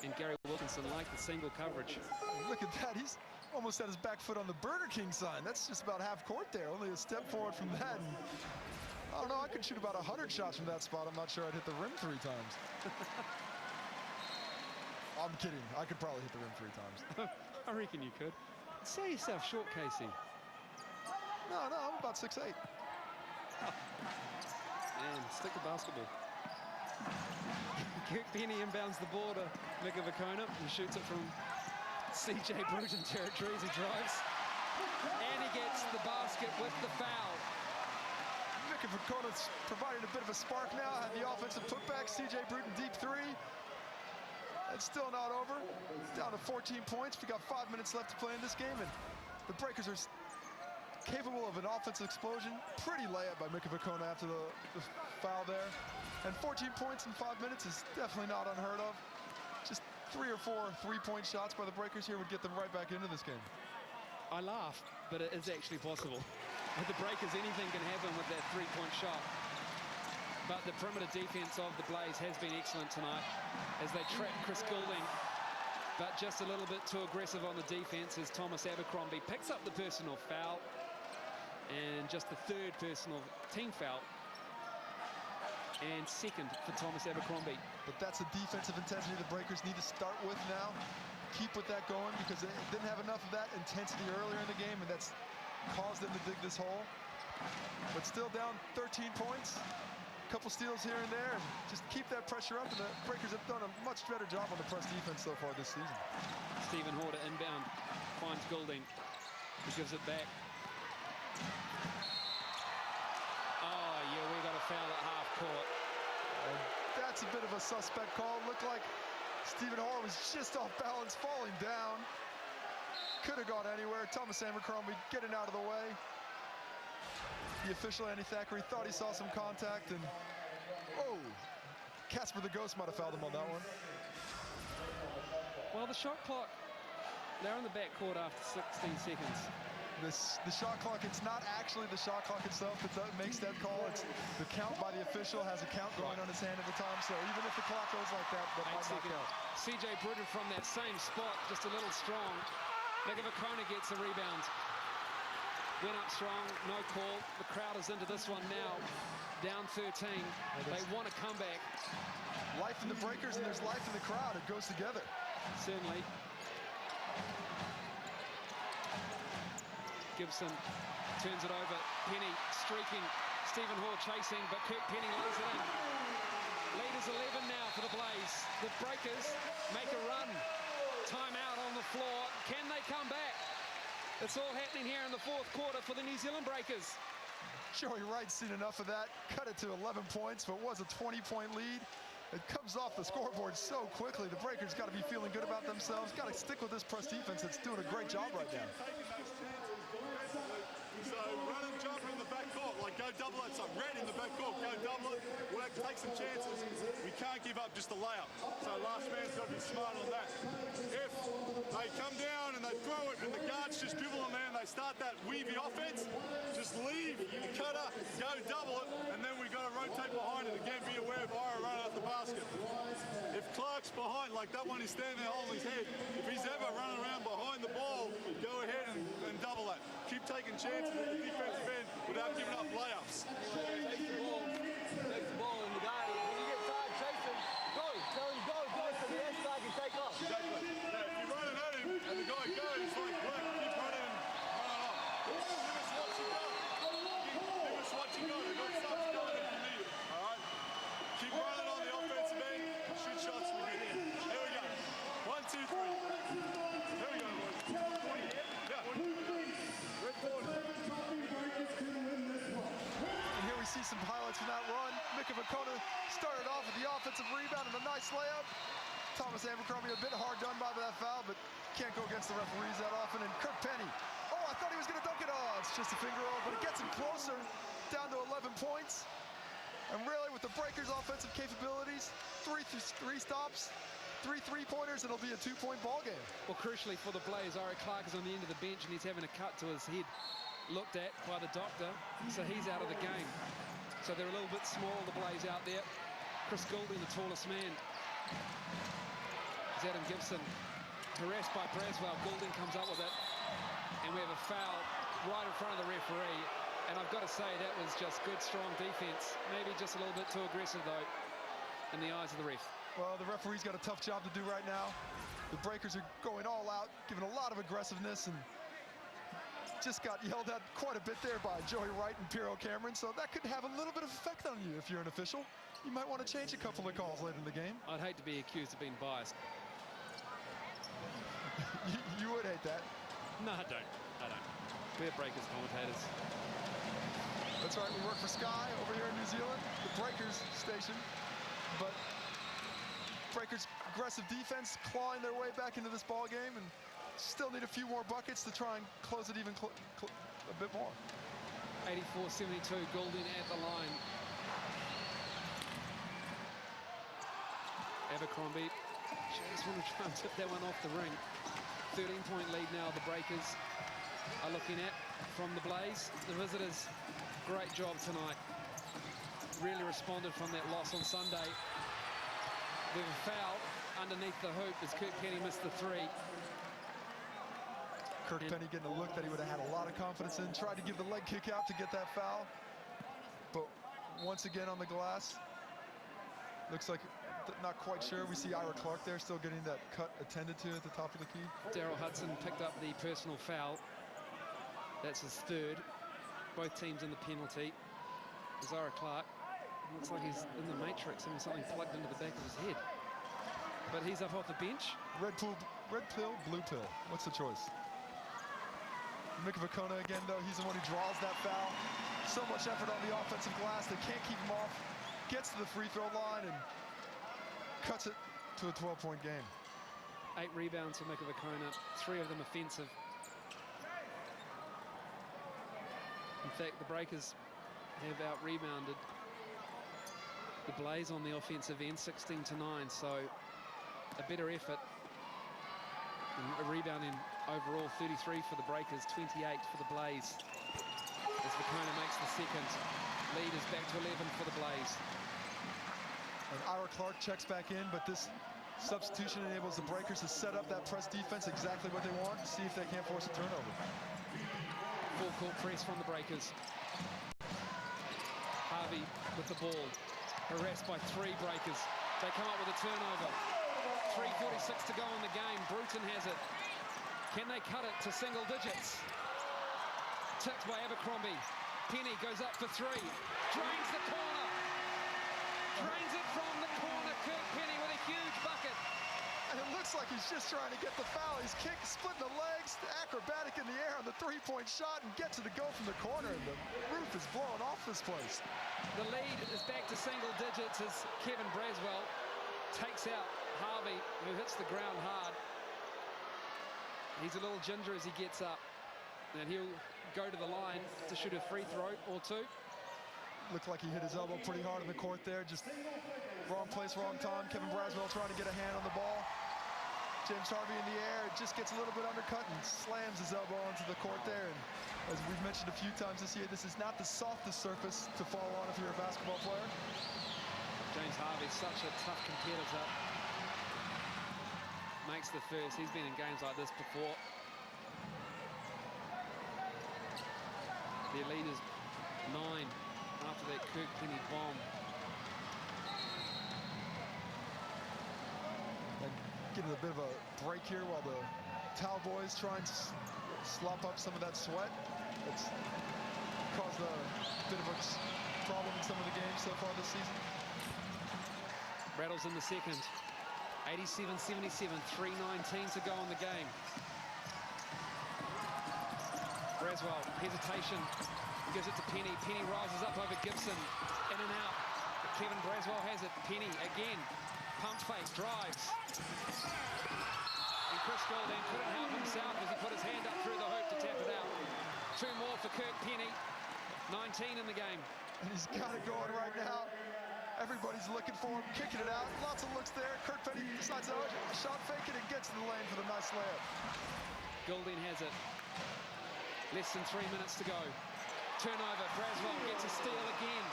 And Gary Wilkinson liked the single coverage. Look at that, he's almost had his back foot on the Burger King sign. That's just about half court there, only a step forward from that. And I don't know, I could shoot about 100 shots from that spot. I'm not sure I'd hit the rim 3 times. I'm kidding, I could probably hit the rim 3 times. I reckon you could. Sell yourself short, Casey. No, I'm about 6'8". And stick to basketball. Kirk Penny inbounds the ball to Mikavakona. He shoots it from CJ Bruton territory as he drives. And he gets the basket with the foul. Mikawakona's providing a bit of a spark now. Had the offensive putback. CJ Bruton deep 3. It's still not over. Down to 14 points. We got 5 minutes left to play in this game, and the Breakers are capable of an offensive explosion. Pretty layup by Mikavakona after the foul there. And 14 points in 5 minutes is definitely not unheard of. Just 3 or 4 3-point shots by the Breakers here would get them right back into this game. I laugh, but it is actually possible. With the Breakers, anything can happen with that 3-point shot. But the perimeter defense of the Blaze has been excellent tonight as they trap Chris Goulding, but just a little bit too aggressive on the defense as Thomas Abercrombie picks up the personal foul, and just the 3rd personal team foul, and 2nd for Thomas Abercrombie. But that's the defensive intensity the Breakers need to start with now. Keep with that going, because they didn't have enough of that intensity earlier in the game, and that's caused them to dig this hole. But still down 13 points. Couple steals here and there, and just keep that pressure up, and the Breakers have done a much better job on the press defense so far this season. Stephen Hall inbound, finds Goulding. He gives it back. Oh, yeah, we got a foul at half court. And that's a bit of a suspect call. Looked like Stephen Hall was just off balance, falling down. Could have gone anywhere. Thomas Abercrombie getting out of the way. The official, Andy Thackeray, thought he saw some contact, and oh, Casper the Ghost might have fouled him on that one. Well, the shot clock, they're on the backcourt after 16 seconds. The shot clock, it's not actually the shot clock itself that makes that call. It's the count by the official has a count going on his hand at the time, so even if the clock goes like that, that might not count. CJ Bruton from that same spot, just a little strong. Mikavakona gets a rebound. Went up strong, no call. The crowd is into this one now. Down 13. They want a comeback. Life in the Breakers and there's life in the crowd. It goes together. Certainly. Gibson turns it over. Penny streaking. Stephen Hall chasing, but Kirk Penny lays it in. Lead is 11 now for the Blaze. The Breakers make a run. Timeout on the floor. Can they come back? It's all happening here in the 4th quarter for the New Zealand Breakers. Joey Wright's seen enough of that. Cut it to 11 points, but was a 20-point lead. It comes off the scoreboard so quickly. The Breakers got to be feeling good about themselves. Got to stick with this press defense that's doing a great job right now. So run and jump in the backcourt, like go double it. So red in the backcourt, go double it. Work, take some chances. We can't give up just a layup. So last man's got to be smart on that. If they come down and they throw it and the guards just dribble on there and they start that weavy offense, just leave, cutter, go double it, and then we got to rotate behind it. Again, be aware of Ira running out the basket. If Clark's behind, like that one, he's standing there holding his head. If he's ever running around behind the ball, go ahead and double that. Keep taking chances at the defensive end without giving up layups. Takes the ball, and the guy, when you get tired chasing, go. Tell him go. Do it to the end so I can take off. Exactly. Yeah, if you're running at him and the guy goes, like, look, keep running and run off. Give us what you got. Give us what you got. We've got subs going if you need it. All right? Keep running on the offensive end. Shoot shots we get in. Here we go. 1, 2, 3. Here we go, boys. 20. Yeah. Red 40. And Mika Vakona started off with the offensive rebound and a nice layup. Thomas Abercrombie a bit hard done by that foul, but can't go against the referees that often. And Kirk Penny, oh, I thought he was going to dunk it. Oh, it's just a finger roll, but it gets him closer, down to 11 points. And really, with the Breakers' offensive capabilities, three stops, 3 3-pointers, it'll be a 2-point ball game. Well, crucially for the Blaze, Ira Clark is on the end of the bench and he's having a cut to his head looked at by the doctor, so he's out of the game. So they're a little bit small, the Blaze out there. Chris Goulding, the tallest man. Adam Gibson harassed by Braswell. Goulding comes up with it, and we have a foul right in front of the referee. And I've got to say, that was just good, strong defense. Maybe just a little bit too aggressive, though, in the eyes of the ref. Well, the referee's got a tough job to do right now. The Breakers are going all out, giving a lot of aggressiveness, and just got yelled at quite a bit there by Joey Wright and Piero Cameron, so that could have a little bit of effect on you if you're an official. You might want to change a couple of calls later in the game. I'd hate to be accused of being biased. You would hate that. No, I don't. We're Breakers commentators. That's right, we work for Sky over here in New Zealand, the Breakers station. But Breakers' aggressive defense clawing their way back into this ball game, and still need a few more buckets to try and close it even a bit more. 84-72, Goulding at the line. Abercrombie just want to try and tip that one off the ring. 13-point lead now the Breakers are looking at from the Blaze. The visitors, great job tonight. Really responded from that loss on Sunday. We have a foul underneath the hoop as Kirk Penny missed the three. Kirk Penny getting a look that he would have had a lot of confidence in. Tried to give the leg kick out to get that foul. But once again on the glass, looks like not quite sure. We see Ira Clark there still getting that cut attended to at the top of the key. Daryl Hudson picked up the personal foul. That's his third. Both teams in the penalty. There's Ira Clark. Looks like he's in the matrix, having something plugged into the back of his head. But he's up off the bench. Red pill, blue pill. What's the choice? Mika Vakona again, though. He's the one who draws that foul. So much effort on the offensive glass. They can't keep him off. Gets to the free throw line and cuts it to a 12-point game. 8 rebounds for Mika Vakona, 3 of them offensive. In fact, the Breakers have out-rebounded the Blaze on the offensive end, 16-9, so a better effort. And a rebounding overall, 33 for the Breakers, 28 for the Blaze. As Vakona makes the second, lead is back to 11 for the Blaze. And Ira Clark checks back in, but this substitution enables the Breakers to set up that press defense exactly what they want, see if they can't force a turnover. Full court press from the Breakers. Harvey with the ball, harassed by 3 Breakers. They come up with a turnover. 3:46 to go in the game. Bruton has it. Can they cut it to single digits? Tipped by Abercrombie. Penny goes up for 3. Drains the corner. Drains it from the corner. Kirk Penny with a huge bucket. And it looks like he's just trying to get the foul. He's splitting the legs, acrobatic in the air on the 3-point shot, and gets it to go from the corner. And the roof is blowing off this place. The lead is back to single digits as Kevin Braswell takes out Harvey, who hits the ground hard. He's a little ginger as he gets up, and he'll go to the line to shoot a free throw or 2. Looked like he hit his elbow pretty hard in the court there. Just wrong place, wrong time. Kevin Braswell trying to get a hand on the ball. James Harvey in the air, just gets a little bit undercut and slams his elbow onto the court there. And as we've mentioned a few times this year, this is not the softest surface to fall on if you're a basketball player. James Harvey, such a tough competitor. Makes the first. He's been in games like this before. Their lead is 9 after that Kirk Penny bomb. And getting a bit of a break here while the Towel boys try and slop up some of that sweat. It's caused a bit of a problem in some of the games so far this season. Rattles in the second. 87-77, 3:19 to go in the game. Braswell, hesitation, gives it to Penny. Penny rises up over Gibson, in and out. Kevin Braswell has it. Penny again. Pump fake, drives. And Chris Goulding couldn't help himself as he put his hand up through the hoop to tap it out. 2 more for Kirk Penny. 19 in the game. And he's got it going right now. Everybody's looking for him, kicking it out. Lots of looks there. Kirk Penny decides to shot fake it and gets to the lane for the nice layup. Goulding has it. Less than 3 minutes to go. Turnover. Braswell gets a steal again.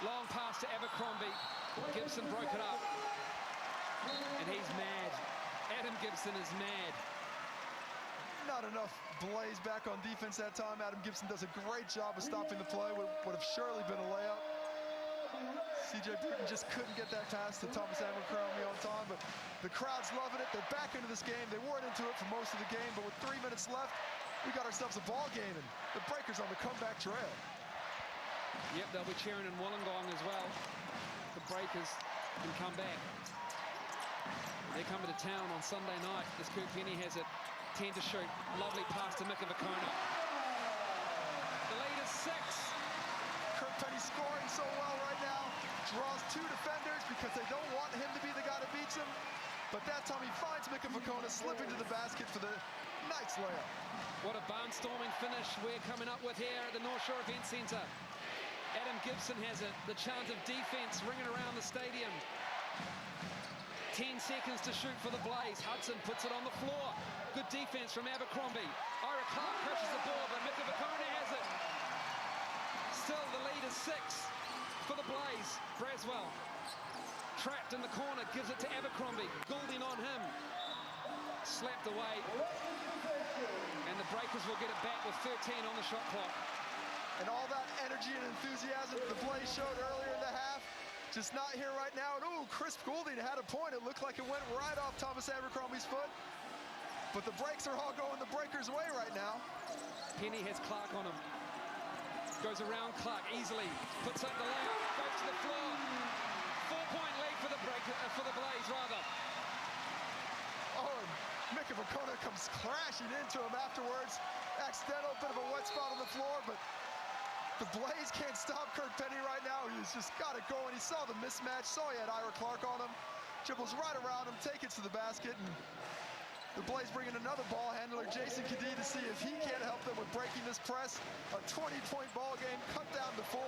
Long pass to Abercrombie. Gibson broke it up. And he's mad. Adam Gibson is mad. Not enough Blaze back on defense that time. Adam Gibson does a great job of stopping the play. Would have surely been a layup. CJ Bruton just couldn't get that pass to Thomas Abercrombie on time, but the crowd's loving it. They're back into this game. They weren't into it for most of the game, but with 3 minutes left, we got ourselves a ball game, and the Breakers on the comeback trail. Yep, they'll be cheering in Wollongong as well. The Breakers can come back. They're coming to town on Sunday night as Kirk Penny has it. 10 to shoot. Lovely pass to Mika Vakona. The lead is 6. Kirk Penny scoring so well right now. Draws 2 defenders because they don't want him to be the guy that beats him. But that time he finds Mika Vakona slipping to the basket for the nice layup. What a barnstorming finish we're coming up with here at the North Shore Event Centre. Adam Gibson has it. The chant of defense ringing around the stadium. 10 seconds to shoot for the Blaze. Hudson puts it on the floor. Good defense from Abercrombie. Ira Clark crushes the ball, but Mika Vakona has it. Still the lead is 6 for the Blaze. Braswell trapped in the corner, gives it to Abercrombie. Goulding on him. Slapped away. And the Breakers will get it back with 13 on the shot clock. And all that energy and enthusiasm the Blaze showed earlier in the half, just not here right now. And ooh, Chris Goulding had a point. It looked like it went right off Thomas Abercrombie's foot. But the breaks are all going the Breakers' way right now. Penny has Clark on him. Goes around Clark easily. Puts up the layup. Goes to the floor. 4-point lead for the Blaze, rather. Oh, and Mika Vakona comes crashing into him afterwards. Accidental, bit of a wet spot on the floor, but the Blaze can't stop Kirk Penny right now. He's just got it going. He saw the mismatch, saw he had Ira Clark on him. Dribbles right around him, take it to the basket, and the Blaze bring in another ball handler, Jason Kadee, to see if he can't help them with breaking this press. A 20-point ball game cut down to 4.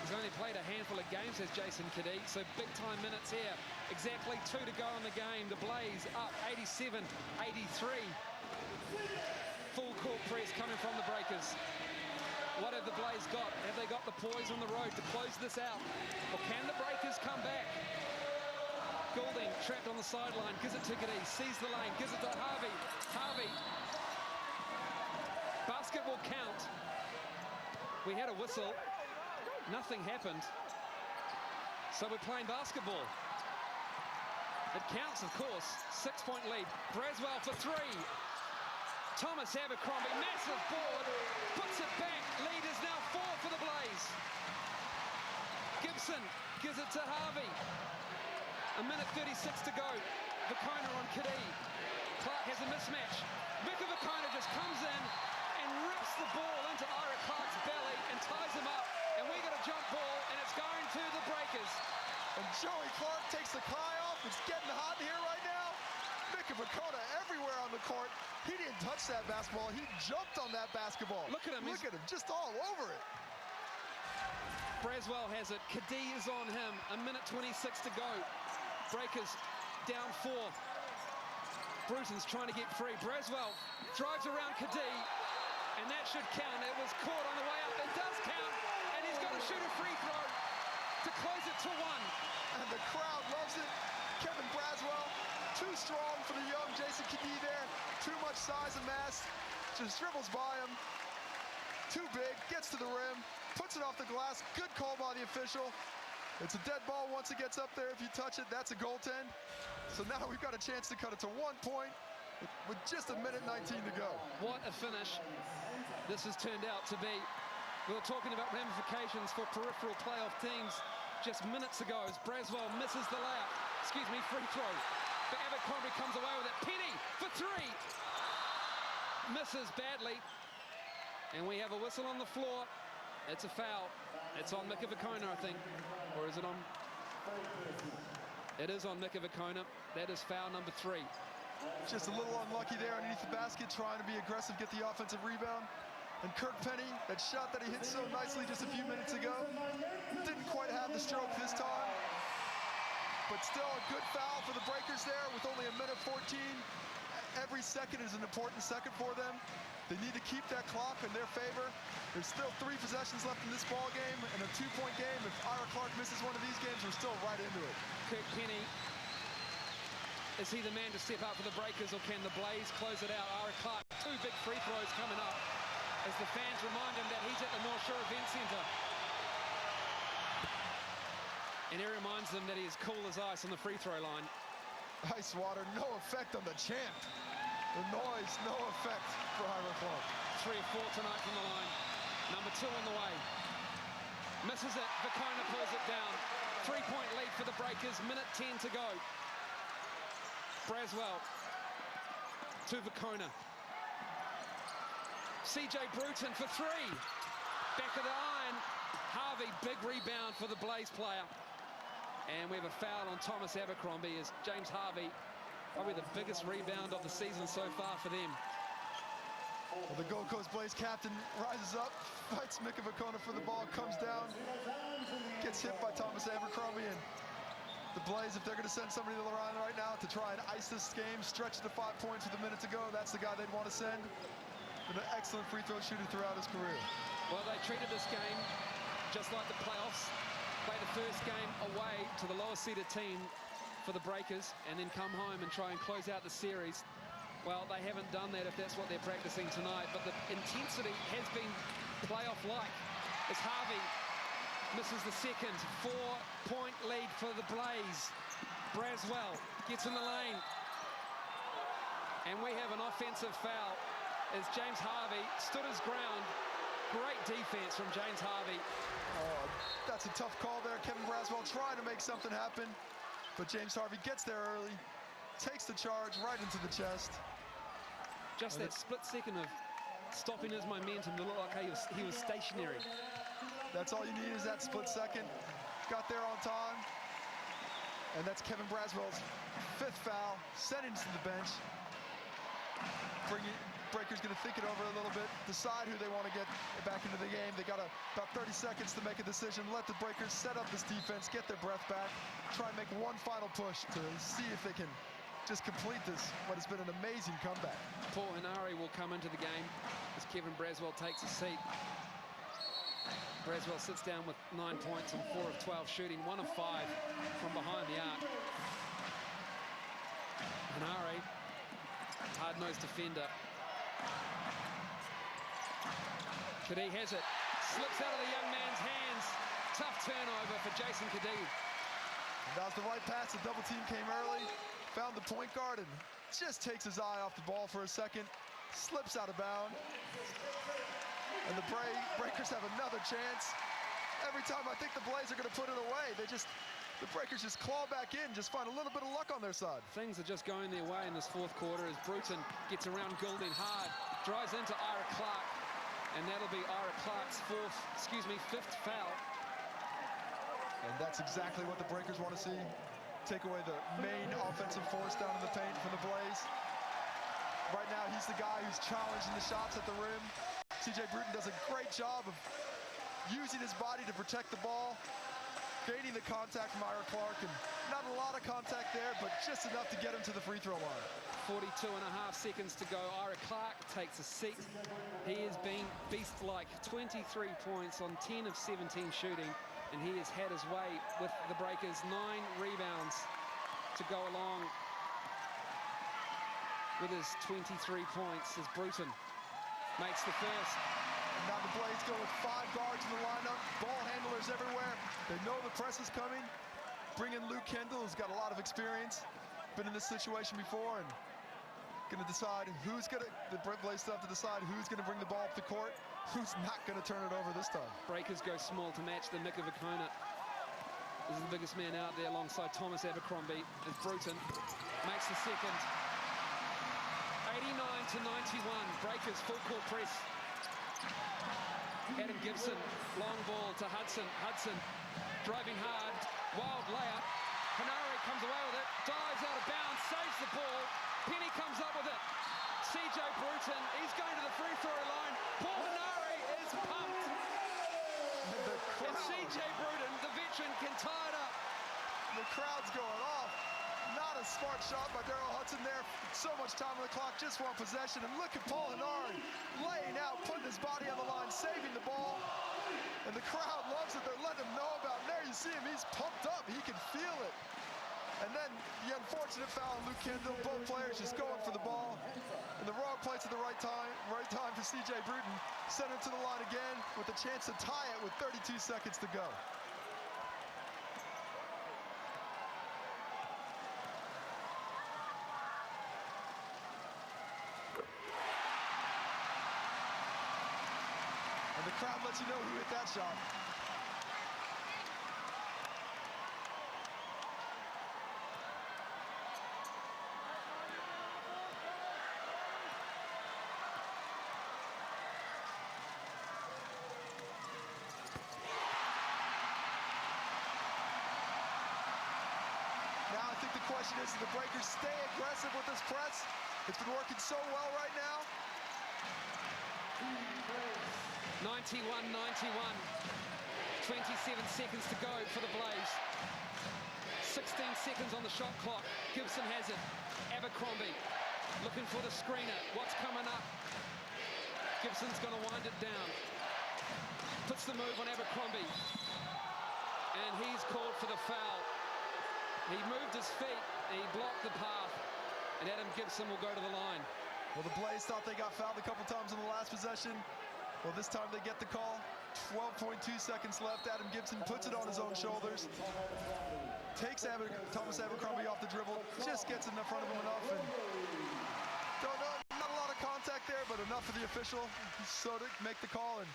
He's only played a handful of games, says Jason Kadee, so big-time minutes here. Exactly 2 to go in the game. The Blaze up 87-83. Full court press coming from the Breakers. What have the Blaze got? Have they got the poise on the road to close this out? Or can the Breakers come back? Goulding trapped on the sideline, gives it to Kadee, sees the lane, gives it to Harvey. Harvey. Basket will count. We had a whistle. Nothing happened. So we're playing basketball. It counts, of course. 6-point lead. Braswell for 3. Thomas Abercrombie, massive board, puts it back. Lead is now 4 for the Blaze. Gibson gives it to Harvey. 1:36 to go. Vakona on Kadee. Clark has a mismatch. Mika Vakona just comes in and rips the ball into Ira Clark's belly and ties him up. And we got a jump ball, and it's going to the Breakers. And Joey Clark takes the tie off. It's getting hot in here right now. Mika Vakona everywhere on the court. He didn't touch that basketball. He jumped on that basketball. Look at him. Look at him, just all over it. Braswell has it. Kadee is on him. 1:26 to go. Breakers down 4. Bruton's trying to get free. Braswell drives around Kadee, and that should count. It was caught on the way up. It does count, and he's got to shoot a free throw to close it to 1. And the crowd loves it. Kevin Braswell, too strong for the young Jason Kadee there. Too much size and mass. Just dribbles by him. Too big, gets to the rim, puts it off the glass. Good call by the official. It's a dead ball once it gets up there. If you touch it, that's a goaltend. So now we've got a chance to cut it to 1 point with just 1:19 to go. What a finish this has turned out to be. We were talking about ramifications for peripheral playoff teams just minutes ago as Braswell misses the layup. Free throw. But Abercrombie comes away with it. Penny for 3. Misses badly. And we have a whistle on the floor. It's a foul. It's on Mika Vakona, I think. Or is it on? It is on Mika Vakona. That is foul number 3. Just a little unlucky there underneath the basket, trying to be aggressive, get the offensive rebound. And Kirk Penny, that shot that he hit so nicely just a few minutes ago, didn't quite have the stroke this time. But still a good foul for the Breakers there with only a minute 14. Every second is an important second for them. They need to keep that clock in their favor. There's still 3 possessions left in this ball game and a 2-point game. If Ira Clark misses one of these games, we're still right into it. Kirk Penny, is he the man to step up for the Breakers, or can the Blaze close it out? Ira Clark, 2 big free throws coming up as the fans remind him that he's at the North Shore Event Centre. And he reminds them that he is cool as ice on the free throw line. Ice water, no effect on the champ. The noise, no effect for Ira Clark. 3 of 4 tonight from the line. Number 2 on the way. Misses it. Vakona pulls it down. 3-point lead for the Breakers. Minute 10 to go. Braswell to Vakona. CJ Bruton for 3. Back of the iron. Harvey, big rebound for the Blaze player. And we have a foul on Thomas Abercrombie as James Harvey, probably the biggest rebound of the season so far for them. Well, the Gold Coast Blaze captain rises up, fights Mika Vakona for the ball, comes down, gets hit by Thomas Abercrombie, and the Blaze, if they're going to send somebody to the line right now to try and ice this game, stretch it to 5 points with a minute to go, that's the guy they'd want to send. Been an excellent free throw shooter throughout his career. Well, they treated this game just like the playoffs. Play the first game away to the lower seeded team for the Breakers and then come home and try and close out the series. Well, they haven't done that if that's what they're practicing tonight, but the intensity has been playoff-like as Harvey misses the second. 4-point lead for the Blaze. Braswell gets in the lane. And we have an offensive foul as James Harvey stood his ground. Great defense from James Harvey. Oh, that's a tough call there. Kevin Braswell trying to make something happen, but James Harvey gets there early, takes the charge right into the chest. Just that split second of stopping his momentum to look like he was stationary. That's all you need is that split second. Got there on time. And that's Kevin Braswell's 5th foul, sent him to the bench. Breakers going to think it over a little bit, decide who they want to get back into the game. They got about 30 seconds to make a decision. Let the Breakers set up this defense, get their breath back, try and make one final push to see if they can just complete this, what has been an amazing comeback. Paul Henare will come into the game as Kevin Braswell takes a seat. Braswell sits down with 9 points and 4 of 12 shooting, 1 of 5 from behind the arc. Henare, hard-nosed defender. Kadee has it, slips out of the young man's hands. Tough turnover for Jason Kadee. That was the right pass, the double team came early, found the point guard and just takes his eye off the ball for a second, slips out of bounds. And the Breakers have another chance. Every time I think the Blaze are going to put it away, the Breakers just claw back in, just find a little bit of luck on their side. Things are just going their way in this 4th quarter as Bruton gets around Goulding hard, drives into Ira Clark, and that'll be Ira Clark's 5th foul. And that's exactly what the Breakers want to see. Take away the main offensive force down in the paint from the Blaze. Right now, he's the guy who's challenging the shots at the rim. CJ Bruton does a great job of using his body to protect the ball, gaining the contact from Ira Clark, and not a lot of contact there, but just enough to get him to the free throw line. 42.5 seconds to go. Ira Clark takes a seat. He has been beast-like, 23 points on 10 of 17 shooting, and he has had his way with the Breakers. 9 rebounds to go along with his 23 points as Bruton makes the first. And now the Blaze go with 5 guards in the lineup, ball handlers everywhere. They know the press is coming. Bring in Luke Kendall, who's got a lot of experience, been in this situation before, and going to decide who's going to, the Blaze still have to decide who's going to bring the ball up the court, who's not going to turn it over this time. Breakers go small to match the Mika Vakona. This is the biggest man out there alongside Thomas Abercrombie as Bruton makes the second. 89 to 91, Breakers full court press. Adam Gibson, long ball to Hudson. Hudson driving hard, wild layup. Hanari comes away with it, dives out of bounds, saves the ball. Penny comes up with it. CJ Bruton, he's going to the free throw line. Paul Hanari is pumped. And CJ Bruton, the veteran, can tie it up. The crowd's going off. Not a smart shot by Daryl Hudson there. So much time on the clock, just one possession. And look at Paul Hanari laying out, putting his body on the line, saving the ball. And the crowd loves it. They're letting him know about it. There you see him. He's pumped up. He can feel it. And then the unfortunate foul on Luke Kendall. Both players just going for the ball. In the wrong place at the right time for CJ Bruton. Sent him to the line again with a chance to tie it with 32 seconds to go. And the crowd lets you know who hit that shot. Now I think the question is, do the Breakers stay aggressive with this press? It's been working so well right now. 91-91. 27 seconds to go for the Blaze. 16 seconds on the shot clock. Gibson has it. Abercrombie looking for the screener. What's coming up? Gibson's going to wind it down. Puts the move on Abercrombie. And he's called for the foul. He moved his feet. He blocked the path. And Adam Gibson will go to the line. Well, the Blaze thought they got fouled a couple times in the last possession. Well, this time they get the call. 12.2 seconds left. Adam Gibson puts it on his own shoulders. Takes Thomas Abercrombie off the dribble. Just gets in front of him enough. And not a lot of contact there, but enough for the official so to make the call. And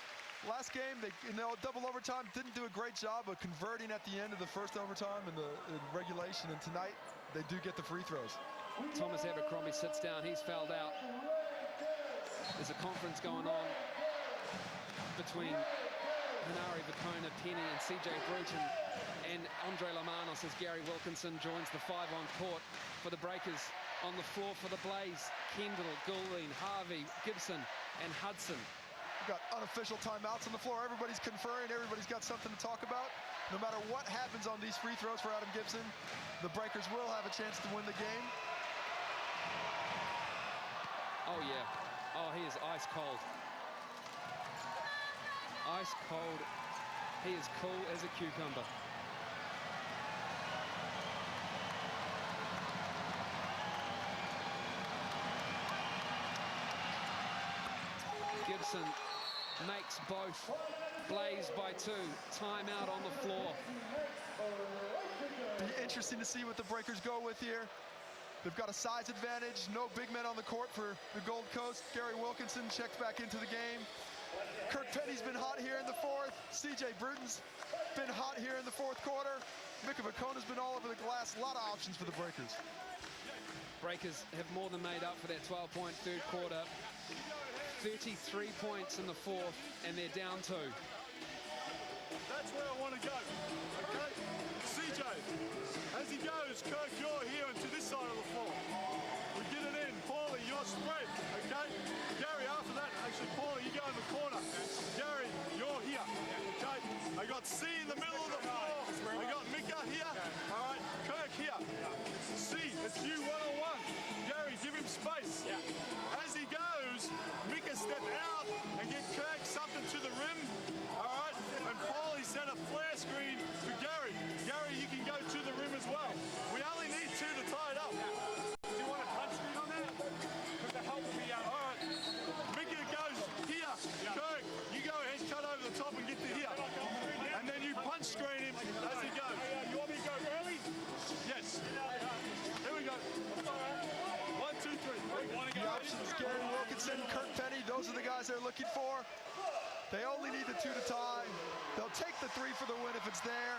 last game, in the double overtime, didn't do a great job of converting at the end of the first overtime in regulation. And tonight, they do get the free throws. Thomas Abercrombie sits down. He's fouled out. There's a conference going on between Hanari, Vicona, Penny, and CJ Bruton, and Andre Lamanos as Gary Wilkinson joins the five on court for the Breakers. On the floor for the Blaze, Kendall, Goulding, Harvey, Gibson, and Hudson. We've got unofficial timeouts on the floor. Everybody's conferring. Everybody's got something to talk about. No matter what happens on these free throws for Adam Gibson, the Breakers will have a chance to win the game. Oh, yeah. Oh, he is ice cold. Ice cold. He is cool as a cucumber. Gibson makes both. Blaze by 2. Timeout on the floor. Be interesting to see what the Breakers go with here. They've got a size advantage. No big men on the court for the Gold Coast. Gary Wilkinson checks back into the game. Kirk Penny's been hot here in the fourth. CJ Bruton's been hot here in the fourth quarter. Mika Vakona's been all over the glass. A lot of options for the Breakers. Breakers have more than made up for that 12-point third quarter. 33 points in the fourth, and they're down 2. That's where I want to go. Okay? CJ, as he goes, Kirk, you're here and to this side of the floor. We get it in. Paulie, you're spread. Okay? Gary, after that, actually, Paulie, you go in the corner. Gary, you're here. Okay? I got C in the middle of the floor. I got Mika here. All right? Kirk here. C, it's you one-on-one. Gary, give him space. As he goes, Mika step out and get Kirk something to the rim. All right? And Paulie set a flare screen for Gary. Gary, you can go to the rim as well. We only need 2 to tie it up. Do you want a punch screen on that? Because the help will be out. All right. Mika goes here. Kirk, you go ahead, cut over the top and get to here. And then you punch screen him as he goes. You want me to go early? Yes. Here we go. 1, 2, 3. The options, Gary Wilkinson, Kirk Penny, those are the guys they're looking for. They only need the 2 to tie. They'll take the 3 for the win if it's there.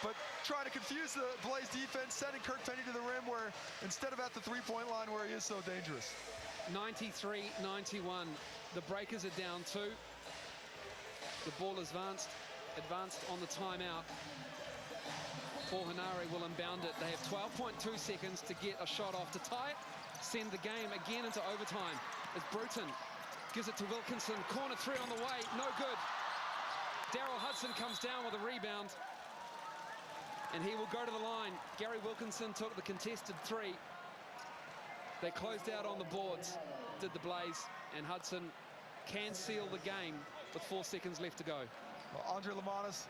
But trying to confuse the Blaze defense, sending Kirk Penny to the rim where instead of at the three-point line where he is so dangerous. 93-91. The Breakers are down 2. The ball is advanced on the timeout. Paul Hanare will inbound it. They have 12.2 seconds to get a shot off to tie it, send the game again into overtime. As Bruton gives it to Wilkinson. Corner three on the way, no good. Daryl Hudson comes down with a rebound, and he will go to the line. Gary Wilkinson took the contested three. They closed out on the boards, did the Blaze, and Hudson can seal the game with 4 seconds left to go. Well, Andre Lamanis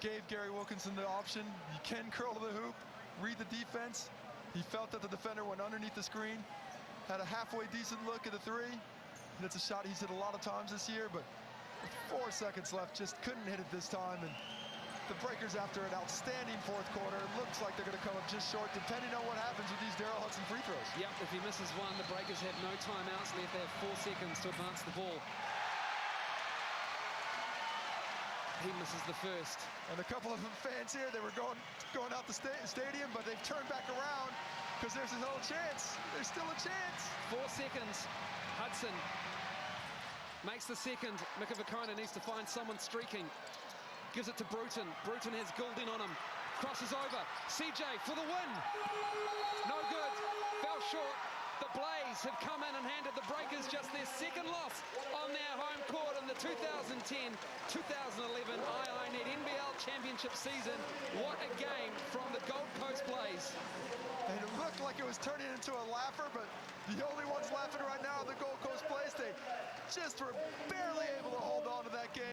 gave Gary Wilkinson the option. You can curl to the hoop, read the defense. He felt that the defender went underneath the screen, had a halfway decent look at the three. That's a shot he's hit a lot of times this year, but with 4 seconds left, just couldn't hit it this time. And the Breakers, after an outstanding fourth quarter, looks like they're going to come up just short, depending on what happens with these Daryl Hudson free throws. Yep, if he misses one, the Breakers have no timeouts left. They have 4 seconds to advance the ball. He misses the first. And a couple of fans here, they were going out the stadium, but they've turned back around because there's still a chance. There's still a chance. 4 seconds. Hudson makes the second. Mika Vakona needs to find someone streaking. Gives it to Bruton. Bruton has Goulding on him. Crosses over. CJ for the win. No good. Fell short. The Blaze have come in and handed the Breakers just their second loss on their home court in the 2010-2011 IINet NBL Championship season. What a game from the Gold Coast Blaze. And it looked like it was turning into a laugher, but the only ones laughing right now are the Gold Coast Blaze. They just were barely able to hold on to that game.